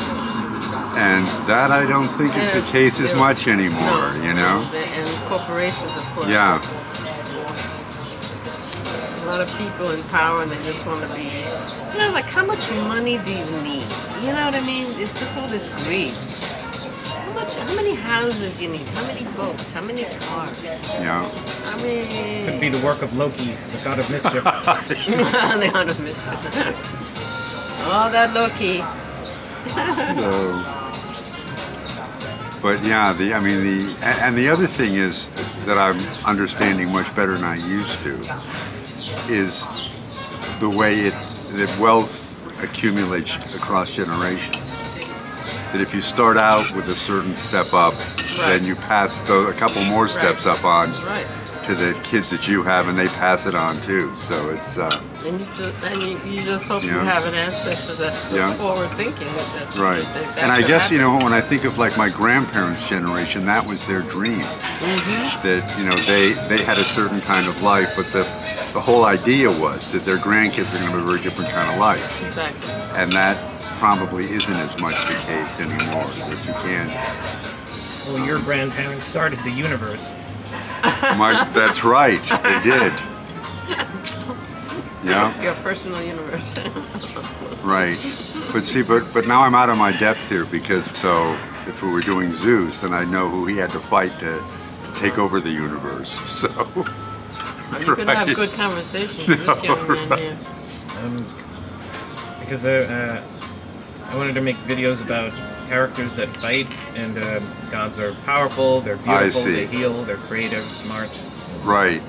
And that I don't think is the case as much anymore, And corporations, of course. Yeah. There's a lot of people in power and they just want to be, like how much money do you need? You know what I mean? It's just all this greed. How many houses you need? How many boats? How many cars? Yeah. I mean... Could be the work of Loki, the god of mischief. The god of mischief. Oh, that Loki. But yeah, the other thing is that I'm understanding much better than I used to is the way that wealth accumulates across generations. That if you start out with a certain step up, then you pass a couple more steps up on to the kids that you have, and they pass it on too. So it's and you just hope you have an ancestor that's forward thinking. Right. And I guess when I think of like my grandparents' generation, that was their dream. That they had a certain kind of life, but the whole idea was that their grandkids are going to have a very different kind of life. Exactly. And that probably isn't as much the case anymore, that you can't. Well, your grandparents started the universe. That's right, they did. Yeah. Your personal universe. Right. But see, but now I'm out of my depth here because if we were doing Zeus, then I know who he had to fight to take over the universe. So. You could have good conversations with this young man here. Because I wanted to make videos about characters that fight, and gods are powerful, they're beautiful, see. they heal, they're creative, smart. Right.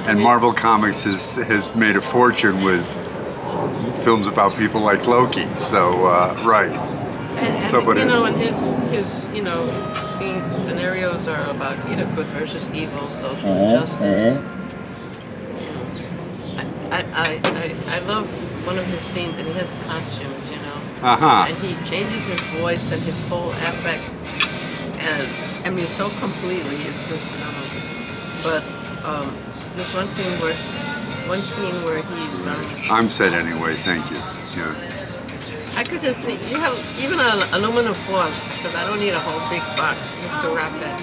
And Marvel Comics has made a fortune with films about people like Loki. So, right. And Somebody- you know, and his scenarios are about good versus evil, social justice. I love one of his scenes, and he has costumes, and he changes his voice and his whole affect, and I mean so completely. It's just, but there's one scene where he's. I'm set anyway. Thank you. Yeah. I could just need, you have even an aluminum foil, because I don't need a whole big box just to wrap that.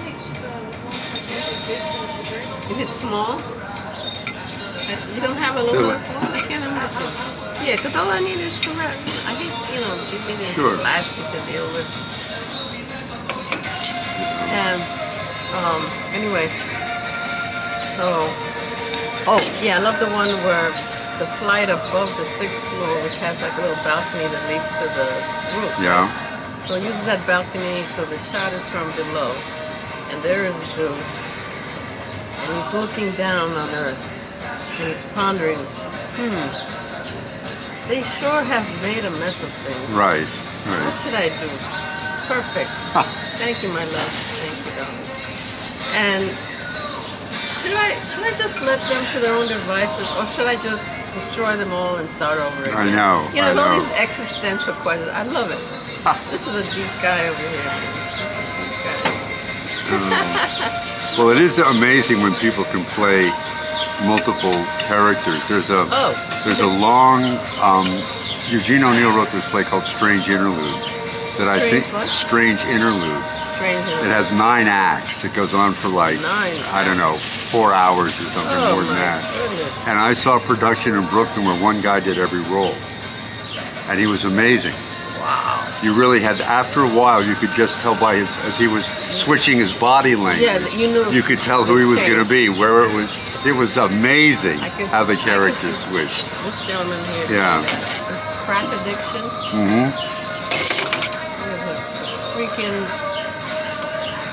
Is it small? You don't have aluminum foil? I can't imagine. Yeah, because all I need is to wrap. I hate, giving me Sure. plastic to deal with. And, anyway, so, I love the one where the flight above the 6th floor, which has like a little balcony that leads to the roof. Yeah. So he uses that balcony, so the shot is from below. And there is Zeus. And he's looking down on Earth. And he's pondering, they sure have made a mess of things. Right. What Right. should I do? Perfect. Thank you, my love. Thank you, darling. And should I just let them to their own devices, or should I just destroy them all and start over again? I know. I All know. these existential questions. I love it. This is a deep guy over here. Deep guy. Well, it is amazing when people can play multiple characters. There's a long. Eugene O'Neill wrote this play called Strange Interlude. That I Strange think what? Strange Interlude. Strange. It has 9 acts. It goes on for like, 9 I don't know, 4 hours or something Oh more than my that. goodness. And I saw a production in Brooklyn where one guy did every role. And he was amazing. Wow. You really had, after a while, you could just tell by as he was switching his body language. Yeah, you knew You could tell who he was going to change. be, where it was amazing how the I characters see switched. This gentleman here. Yeah. This crack addiction. Mm-hmm. Freaking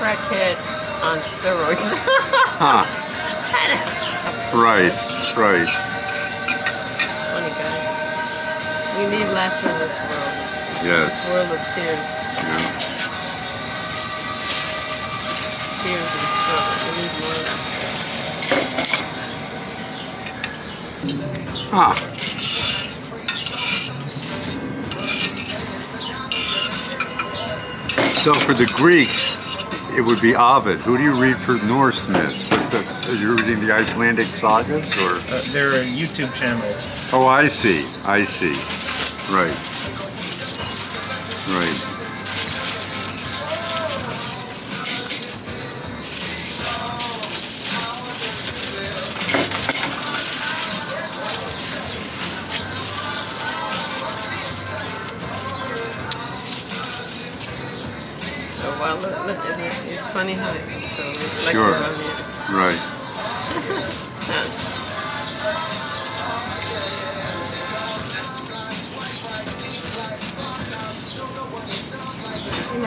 crackhead on steroids. Huh. Right, right. Funny guy. We need laughter in this world. Yes. This world of tears. Yeah. Tears and struggle. We need more laughter. Huh. So for the Greeks, it would be Ovid. Who do you read for Norse myths? What's that? Are you reading the Icelandic sagas, or? There are YouTube channels. Oh, I see. I see. Right. Right. Oh, wow, look, it's funny how it's so reflective Sure. on you. Right.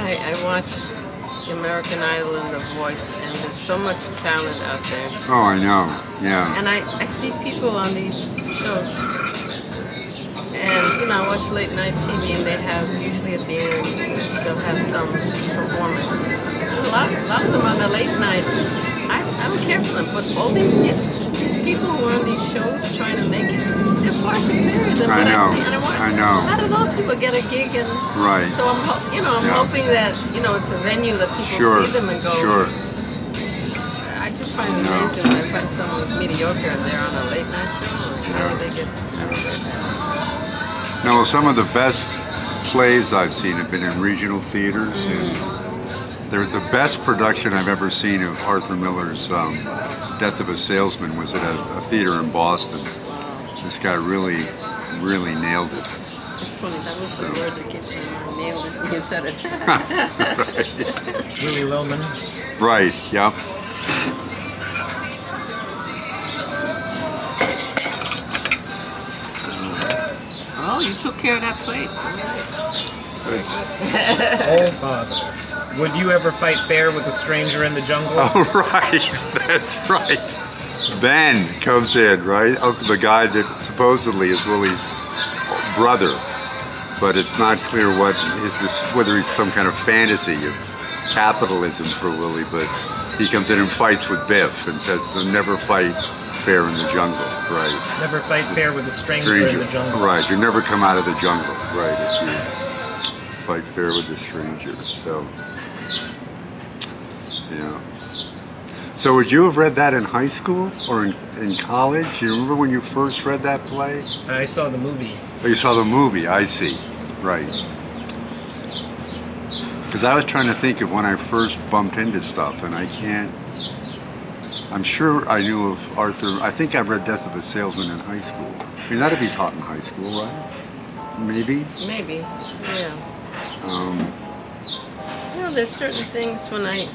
I watch American Idol and The Voice, and there's so much talent out there. Oh, I know. Yeah. And I see people on these shows, and I watch late night TV, and they have usually at the end they'll have some performance. And a lot of them on the late night, I don't care for them, but all these people who are on these shows trying to make it, they're far superior than I what know. I see. And I know. How do those people get a gig? And Right. so I'm Yeah. hoping that it's a venue that people Sure. see them and go. Sure. I just find it No. amazing when I find someone who's mediocre and they're on a late night show. How do they get? Now, some of the best plays I've seen have been in regional theaters, and they're the best production I've ever seen of Arthur Miller's Death of a Salesman was at a theater in Boston. This guy really, really nailed it. It's funny, that was the word that came to my nailed it when you said it. Willie Loman. Right, yeah. Oh, you took care of that plate. Oh, Father. Would you ever fight fair with a stranger in the jungle? Oh, right. That's right. Ben comes in, right? Oh, the guy that supposedly is Willie's brother, but it's not clear what is this, whether he's some kind of fantasy of capitalism for Willie, but he comes in and fights with Biff and says, so never fight fair in the jungle, right? Never fight fair with a stranger in the jungle. Right, you never come out of the jungle, right, if you fight fair with the stranger, so, yeah. So would you have read that in high school or in college? Do you remember when you first read that play? I saw the movie. Oh, you saw the movie, I see, right. Because I was trying to think of when I first bumped into stuff, and I can't. I'm sure I knew of Arthur. I think I read Death of a Salesman in high school. I mean, that'd be taught in high school, right? Maybe. Maybe, yeah. You know, there's certain things when I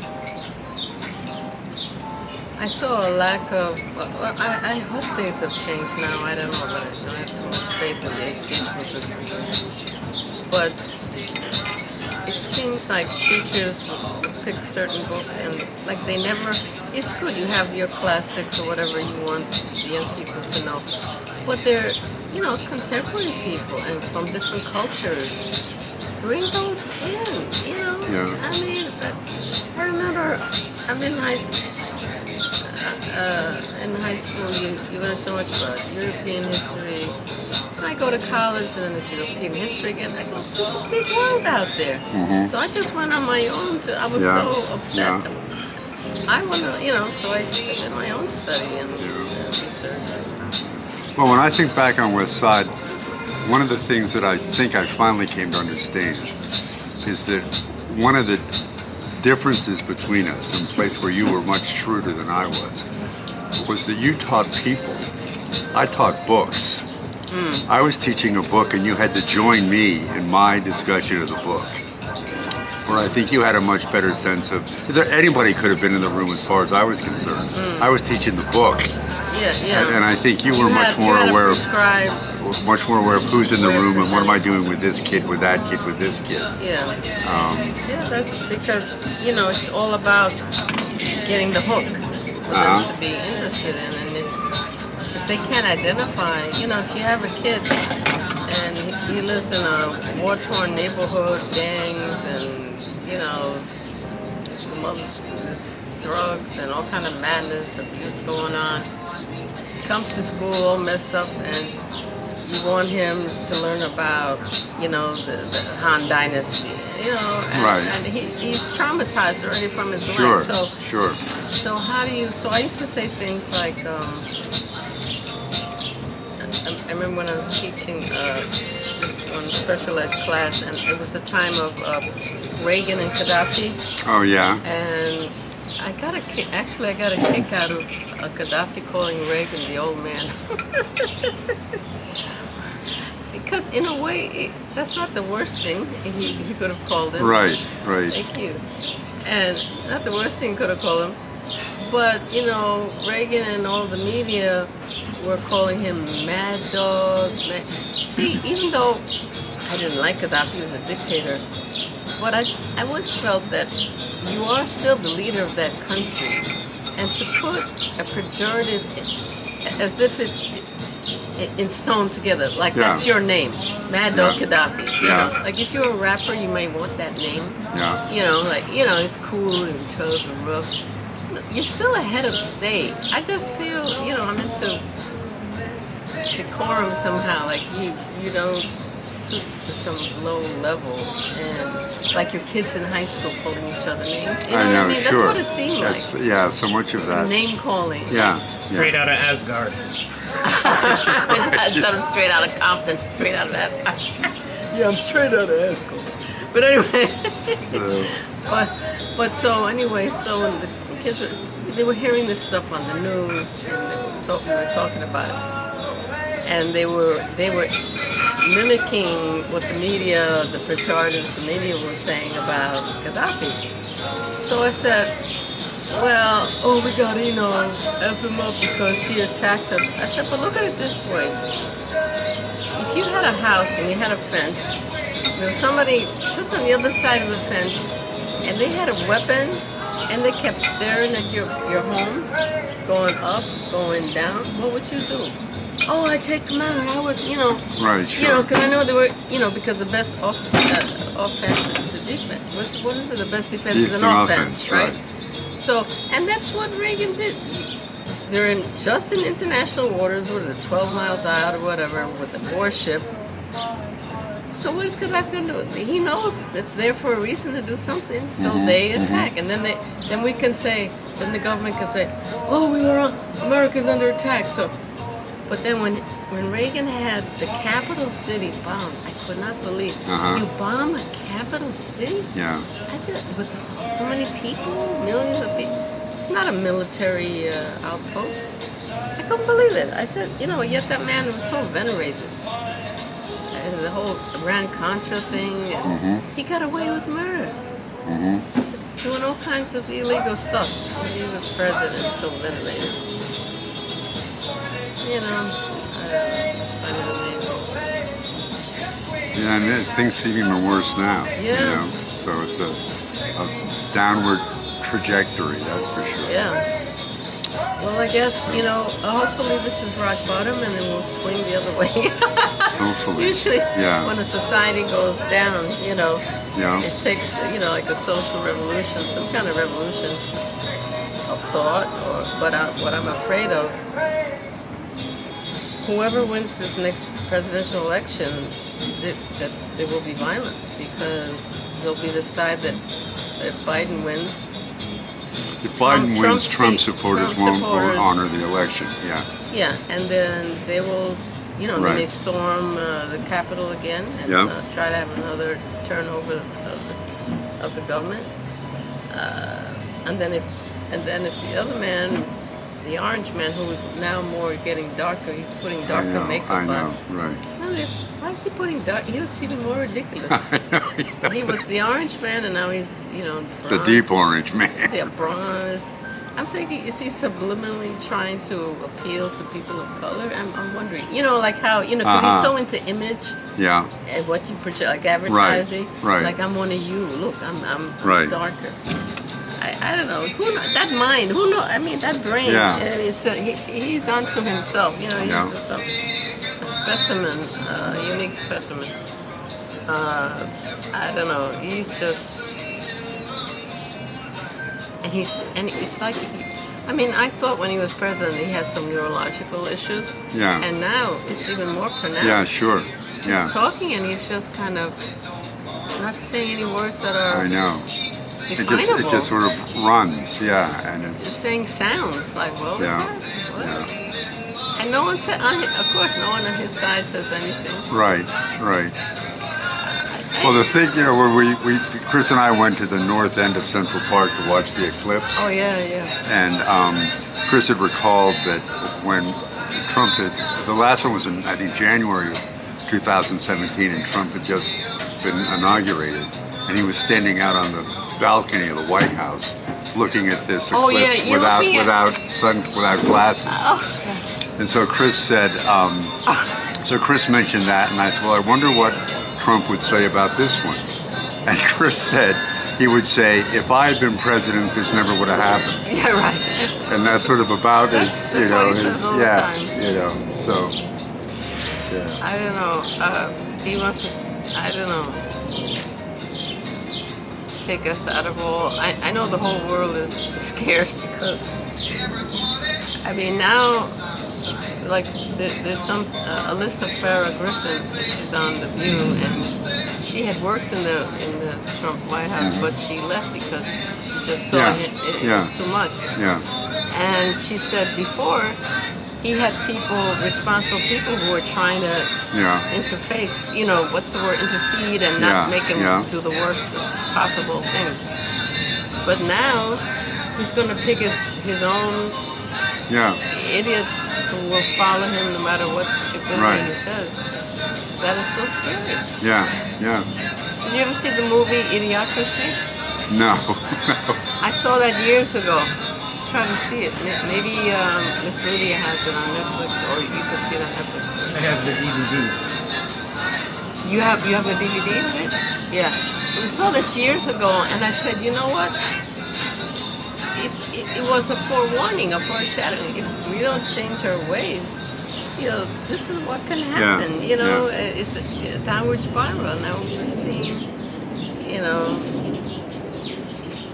saw a lack of. Well, I hope things have changed now. I don't know, but I don't have too much faith in the educational system. But it seems like teachers pick certain books and like they never. It's good you have your classics or whatever you want the young people to know, but they're contemporary people and from different cultures. Bring those in, Yeah. I mean, I remember I'm in high school. In high school, you learn so much about European history. When I go to college and then there's European history again, I go, there's a big world out there. Mm-hmm. So I just went on my own. I was so upset. Yeah. I want to, so I did my own study and research. Well, when I think back on West Side, one of the things that I think I finally came to understand is that one of the differences between us, in a place where you were much shrewder than I was that you taught people. I taught books. I was teaching a book and you had to join me in my discussion of the book. Where I think you had a much better sense of, anybody could have been in the room as far as I was concerned. I was teaching the book. Yeah. And I think you were much more aware of who's in the room and what am I doing with this kid, with that kid, with this kid. Yeah. That's because, it's all about getting the hook for them to be interested in. And if they can't identify, if you have a kid and he lives in a war-torn neighborhood, gangs and, drugs and all kind of madness, abuse going on, comes to school all messed up and you want him to learn about, the Han Dynasty, Right. And he's traumatized already from his Sure, life. sure. So how do you, so I used to say things like, I remember when I was teaching this one special ed class and it was the time of Reagan and Gaddafi. Oh, yeah. And I got a kick out of Gaddafi calling Reagan the old man. Because in a way, that's not the worst thing he could have called him. Right. Thank you. And not the worst thing he could have called him. But, Reagan and all the media were calling him Mad Dog. See, even though I didn't like Gaddafi, he was a dictator, but I always felt that you are still the leader of that country. And to put a pejorative as if it's in stone together, like that's your name, Mad Dog Gaddafi. Like if you're a rapper, you may want that name. Yeah. It's cool and tough and rough. You're still a head of state. I just feel, I'm into decorum somehow. Like you don't stoop to some low level, and like your kids in high school calling each other names. You know what I mean? Sure. That's what it seemed like. Yeah, so much of that. Name calling. Yeah. Straight out of Asgard. Instead of straight out of Compton, straight out of Asgard. Yeah, I'm straight out of Asgard. But anyway, but so anyway, so when the kids they were hearing this stuff on the news, and we were talking about it, and they were mimicking what the media, the pejoratives, the media was saying about Gaddafi. So I said, well, we got F him up because he attacked us. I said, but look at it this way. if you had a house and you had a fence, there was somebody just on the other side of the fence, and they had a weapon, and they kept staring at your home, going up, going down, what would you do? Oh, I'd take them out. I would, Right, sure. because I know they were, because the best offense is the defense. What is it? The best defense is an offense, right? So, and that's what Reagan did. They're just in international waters, what is it, 12 miles out or whatever, with a warship. So what is Gaddafi going to do? He knows it's there for a reason to do something, so they attack. And then we can say, then the government can say, oh, America's under attack. So, but then when Reagan had the capital city bombed, I could not believe. You bomb a capital city? Yeah. With so many people, millions of people. It's not a military outpost. I couldn't believe it. I said, yet that man was so venerated. And the whole Iran-Contra thing, and he got away with murder. Doing all kinds of illegal stuff. When he was president, so venerated. Yeah, and things seem even worse now. Yeah. So it's a downward trajectory, that's for sure. Yeah. Well, I guess, hopefully this is rock bottom and then we'll swing the other way. Hopefully. Usually when a society goes down, it takes, like a social revolution, some kind of revolution of thought. But what I'm afraid of, whoever wins this next presidential election, that there will be violence, because there'll be the side that if Biden wins. If Biden wins, Trump supporters won't honor the election. Yeah. Yeah, and then they will, then they storm the Capitol again and try to have another turnover of the government. And then if the other man, the orange man, who is now more getting darker, he's putting darker makeup on. I know, right. Why is he putting dark? He looks even more ridiculous. He was the orange man, and now he's, bronze. The deep orange man. Yeah, bronze. I'm thinking, is he subliminally trying to appeal to people of color? I'm wondering. Like how, because he's so into image. Yeah. And what you project, like advertising. Right. Like, I'm one of you. Look, I'm darker. I don't know. Who knows? That mind. Who knows? I mean, that brain. Yeah. He's onto himself. He's a specimen, a unique specimen. I don't know. He's just, and it's like, I thought when he was president he had some neurological issues. Yeah. And now it's even more pronounced. Yeah, sure. Yeah. He's talking and he's just kind of not saying any words that are. I know. It just sort of runs, and it's just saying sounds like, what was that? What? Yeah. And no one said, of course, no one on his side says anything. Right. Well, the thing, when Chris and I went to the north end of Central Park to watch the eclipse. Oh, yeah. And Chris had recalled that when Trump the last one was in, I think, January of 2017, and Trump had just been inaugurated, and he was standing out on the balcony of the White House looking at this eclipse without glasses. And so Chris said, Chris mentioned that, and I said, well, I wonder what Trump would say about this one. And Chris said he would say, if I had been president, this never would have happened. Yeah, right. And that's sort of about his, so, yeah. I don't know. He wants to, I don't know, take us out of all. I know the whole world is scared because, now, like there's Alyssa Farah Griffin, she's on The View, and she had worked in the Trump White House, but she left because she just saw it was too much. Yeah. And she said before he had responsible people who were trying to interface, what's the word, intercede and not make him do the worst possible things. But now he's going to pick his own idiots who will follow him no matter what stupidity he says. That is so scary. Yeah. Did you ever see the movie Idiocracy? No. I saw that years ago. Try to see it. Maybe Miss Lydia has it on Netflix, or you can see it on Netflix. I have the DVD. You have the DVD of it? Yeah. We saw this years ago, and I said, you know what? It was a forewarning, a foreshadowing. If we don't change our ways, this is what can happen. It's a downward spiral. Now we're seeing,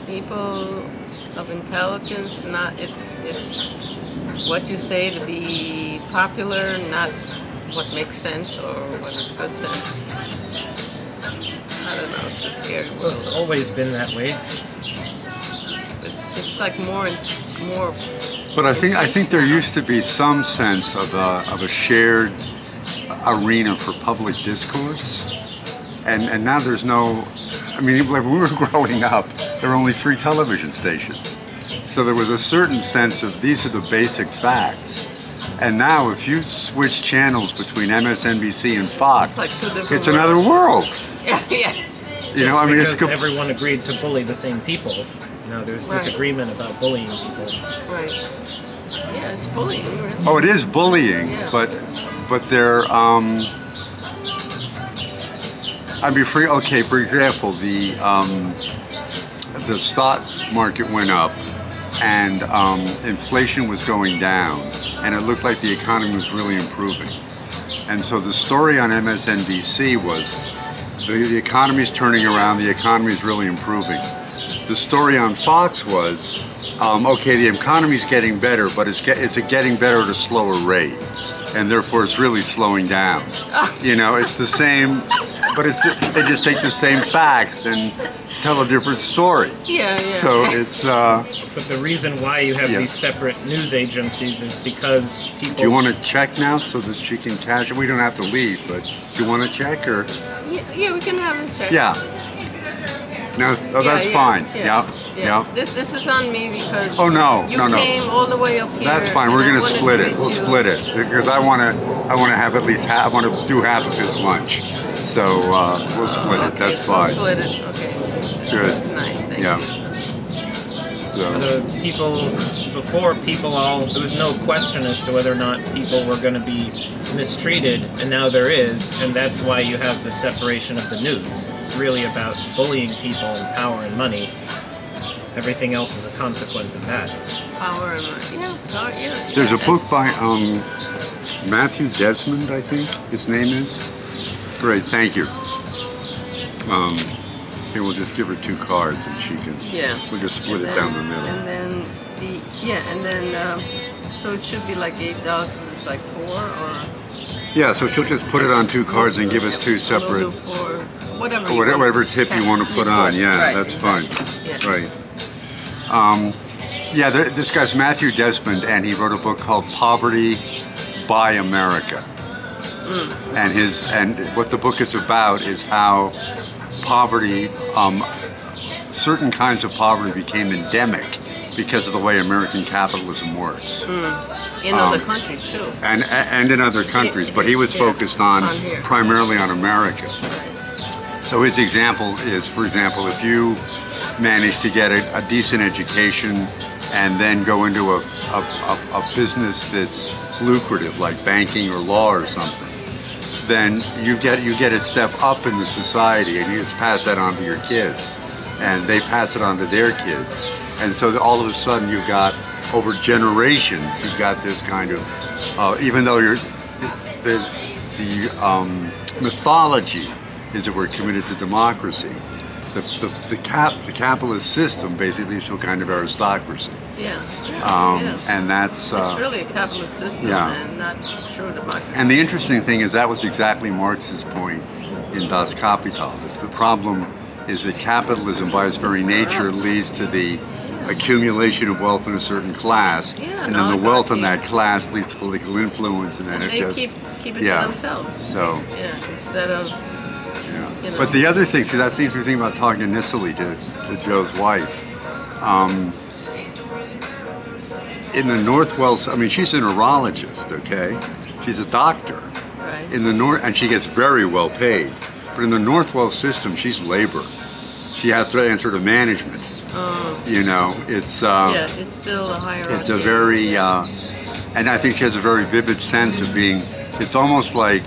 people of intelligence. It's what you say to be popular, not what makes sense or what is good sense. I don't know. It's a scary world. Well, it's always been that way. It's like more and more. But I think there used to be some sense of a shared arena for public discourse, and now there's no. I mean, like when we were growing up, there were only 3 television stations, so there was a certain sense of these are the basic facts. And now, if you switch channels between MSNBC and Fox, it's another world. Yeah. Because everyone agreed to bully the same people. Now there's disagreement about bullying people. Right. Yeah, it's bullying. Really. Oh, it is bullying, Yeah. but they're okay. For example, the stock market went up, and inflation was going down, and it looked like the economy was really improving. And so the story on MSNBC was the economy's turning around, the economy is really improving. The story on Fox was, okay, the economy's getting better, but it's getting better at a slower rate, and therefore it's really slowing down. It's the same, but they just take the same facts and tell a different story. Yeah. So it's. But the reason why you have these separate news agencies is because people. Do you want to check now so that she can cash it? We don't have to leave, but do you want to check or? Yeah, we can have a check. Yeah. No, that's fine. Yeah. This is on me because. Oh no, you no. came all the way up here. That's fine. We're gonna split it. We'll split it because I want to have at least half. I want to do half of his lunch. So we'll split it. That's fine. We'll split it. Okay. Good. That's nice. Thank you. So. There was no question as to whether or not people were going to be mistreated, and now there is, and that's why you have the separation of the news. It's really about bullying people and power and money. Everything else is a consequence of that. Power and money. Yeah. There's a book by Matthew Desmond, I think his name is. Great, thank you. Okay, we'll just give her 2 cards and she can. Yeah. We'll just split it down the middle. And then so it should be like $8, but it's like 4 or. Yeah, so she'll just put it on 2 cards and give us 2 separate. We'll do 4, whatever. Whatever tip you want to put on. Yeah, right, that's exactly. fine. Yeah. Right. This guy's Matthew Desmond, and he wrote a book called Poverty by America. And what the book is about is how poverty, certain kinds of poverty became endemic because of the way American capitalism works. In other countries too. And in other countries, but he was focused primarily on America. So his example is, for example, if you manage to get a decent education and then go into a business that's lucrative, like banking or law or something, then you get a step up in the society, and you just pass that on to your kids, and they pass it on to their kids, and so all of a sudden you've got, over generations, you've got this kind of, even though the mythology is that we're committed to democracy, the capitalist system basically is a kind of aristocracy. Yes. And that's it's really a capitalist system and not true democracy. And the interesting thing is that was exactly Marx's point in Das Kapital. The problem is that capitalism, by its very nature, leads to the accumulation of wealth in a certain class, and then the wealth in that class leads to political influence, and then they keep it to themselves. So instead of. But the other thing, see, that's the interesting thing about talking initially to Joe's wife. In the Northwell, I mean, she's a neurologist, okay? She's a doctor. Right. In the North, and she gets very well paid. But in the Northwell system, she's labor. She has to answer to management. It's it's still a hierarchy. It's a very, and I think she has a very vivid sense of being. It's almost like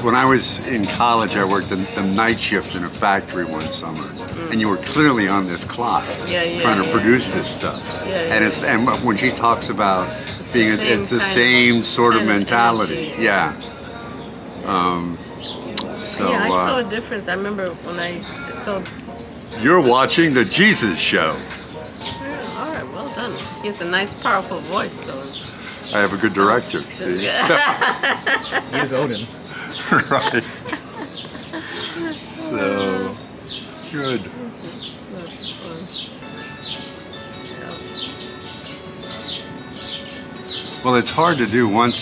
when I was in college, I worked the night shift in a factory one summer, and you were clearly on this clock trying to produce this stuff. And when she talks about it's the same sort of mentality. Yeah, I saw a difference. I remember when I saw. You're watching the Jesus Show. Yeah, all right, well done. He has a nice, powerful voice, so. I have a good director. See, so, He is Odin. right. So good. Well, it's hard to do. When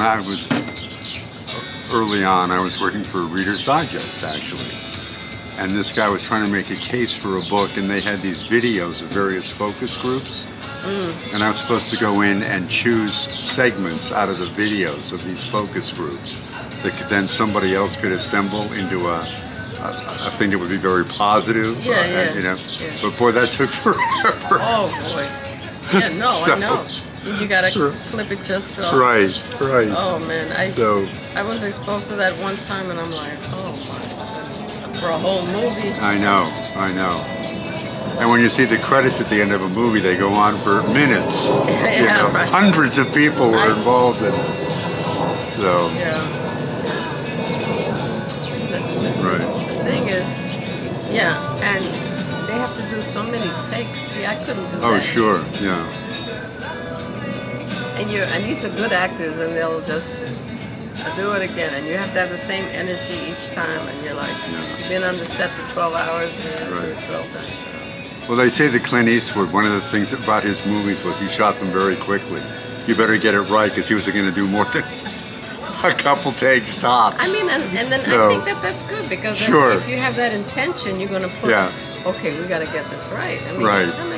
I was early on, I was working for Reader's Digest, actually. And this guy was trying to make a case for a book, and they had these videos of various focus groups. And I was supposed to go in and choose segments out of the videos of these focus groups that then somebody else could assemble into a thing that would be very positive. You know. But boy, that took forever. Oh boy. Yeah, no, I know. You gotta clip it just so. Right. Oh man, I was exposed to that one time, and I'm like, oh my goodness, for a whole movie. I know. And when you see the credits at the end of a movie, they go on for minutes. Right. Hundreds of people were involved in this. So. The thing is, and they have to do so many takes. See, I couldn't do that. Oh, sure, yeah. And these are good actors, and they'll just do it again, and you have to have the same energy each time, and you're like, been on the set for 12 hours, and Right. 12 times. Well, they say that Clint Eastwood, one of the things about his movies was he shot them very quickly. You better get it right, because he was going to do more than a couple takes tops. I mean, and then I think that's good, because if you have that intention, you're going to put, okay, we got to get this right. I mean, that makes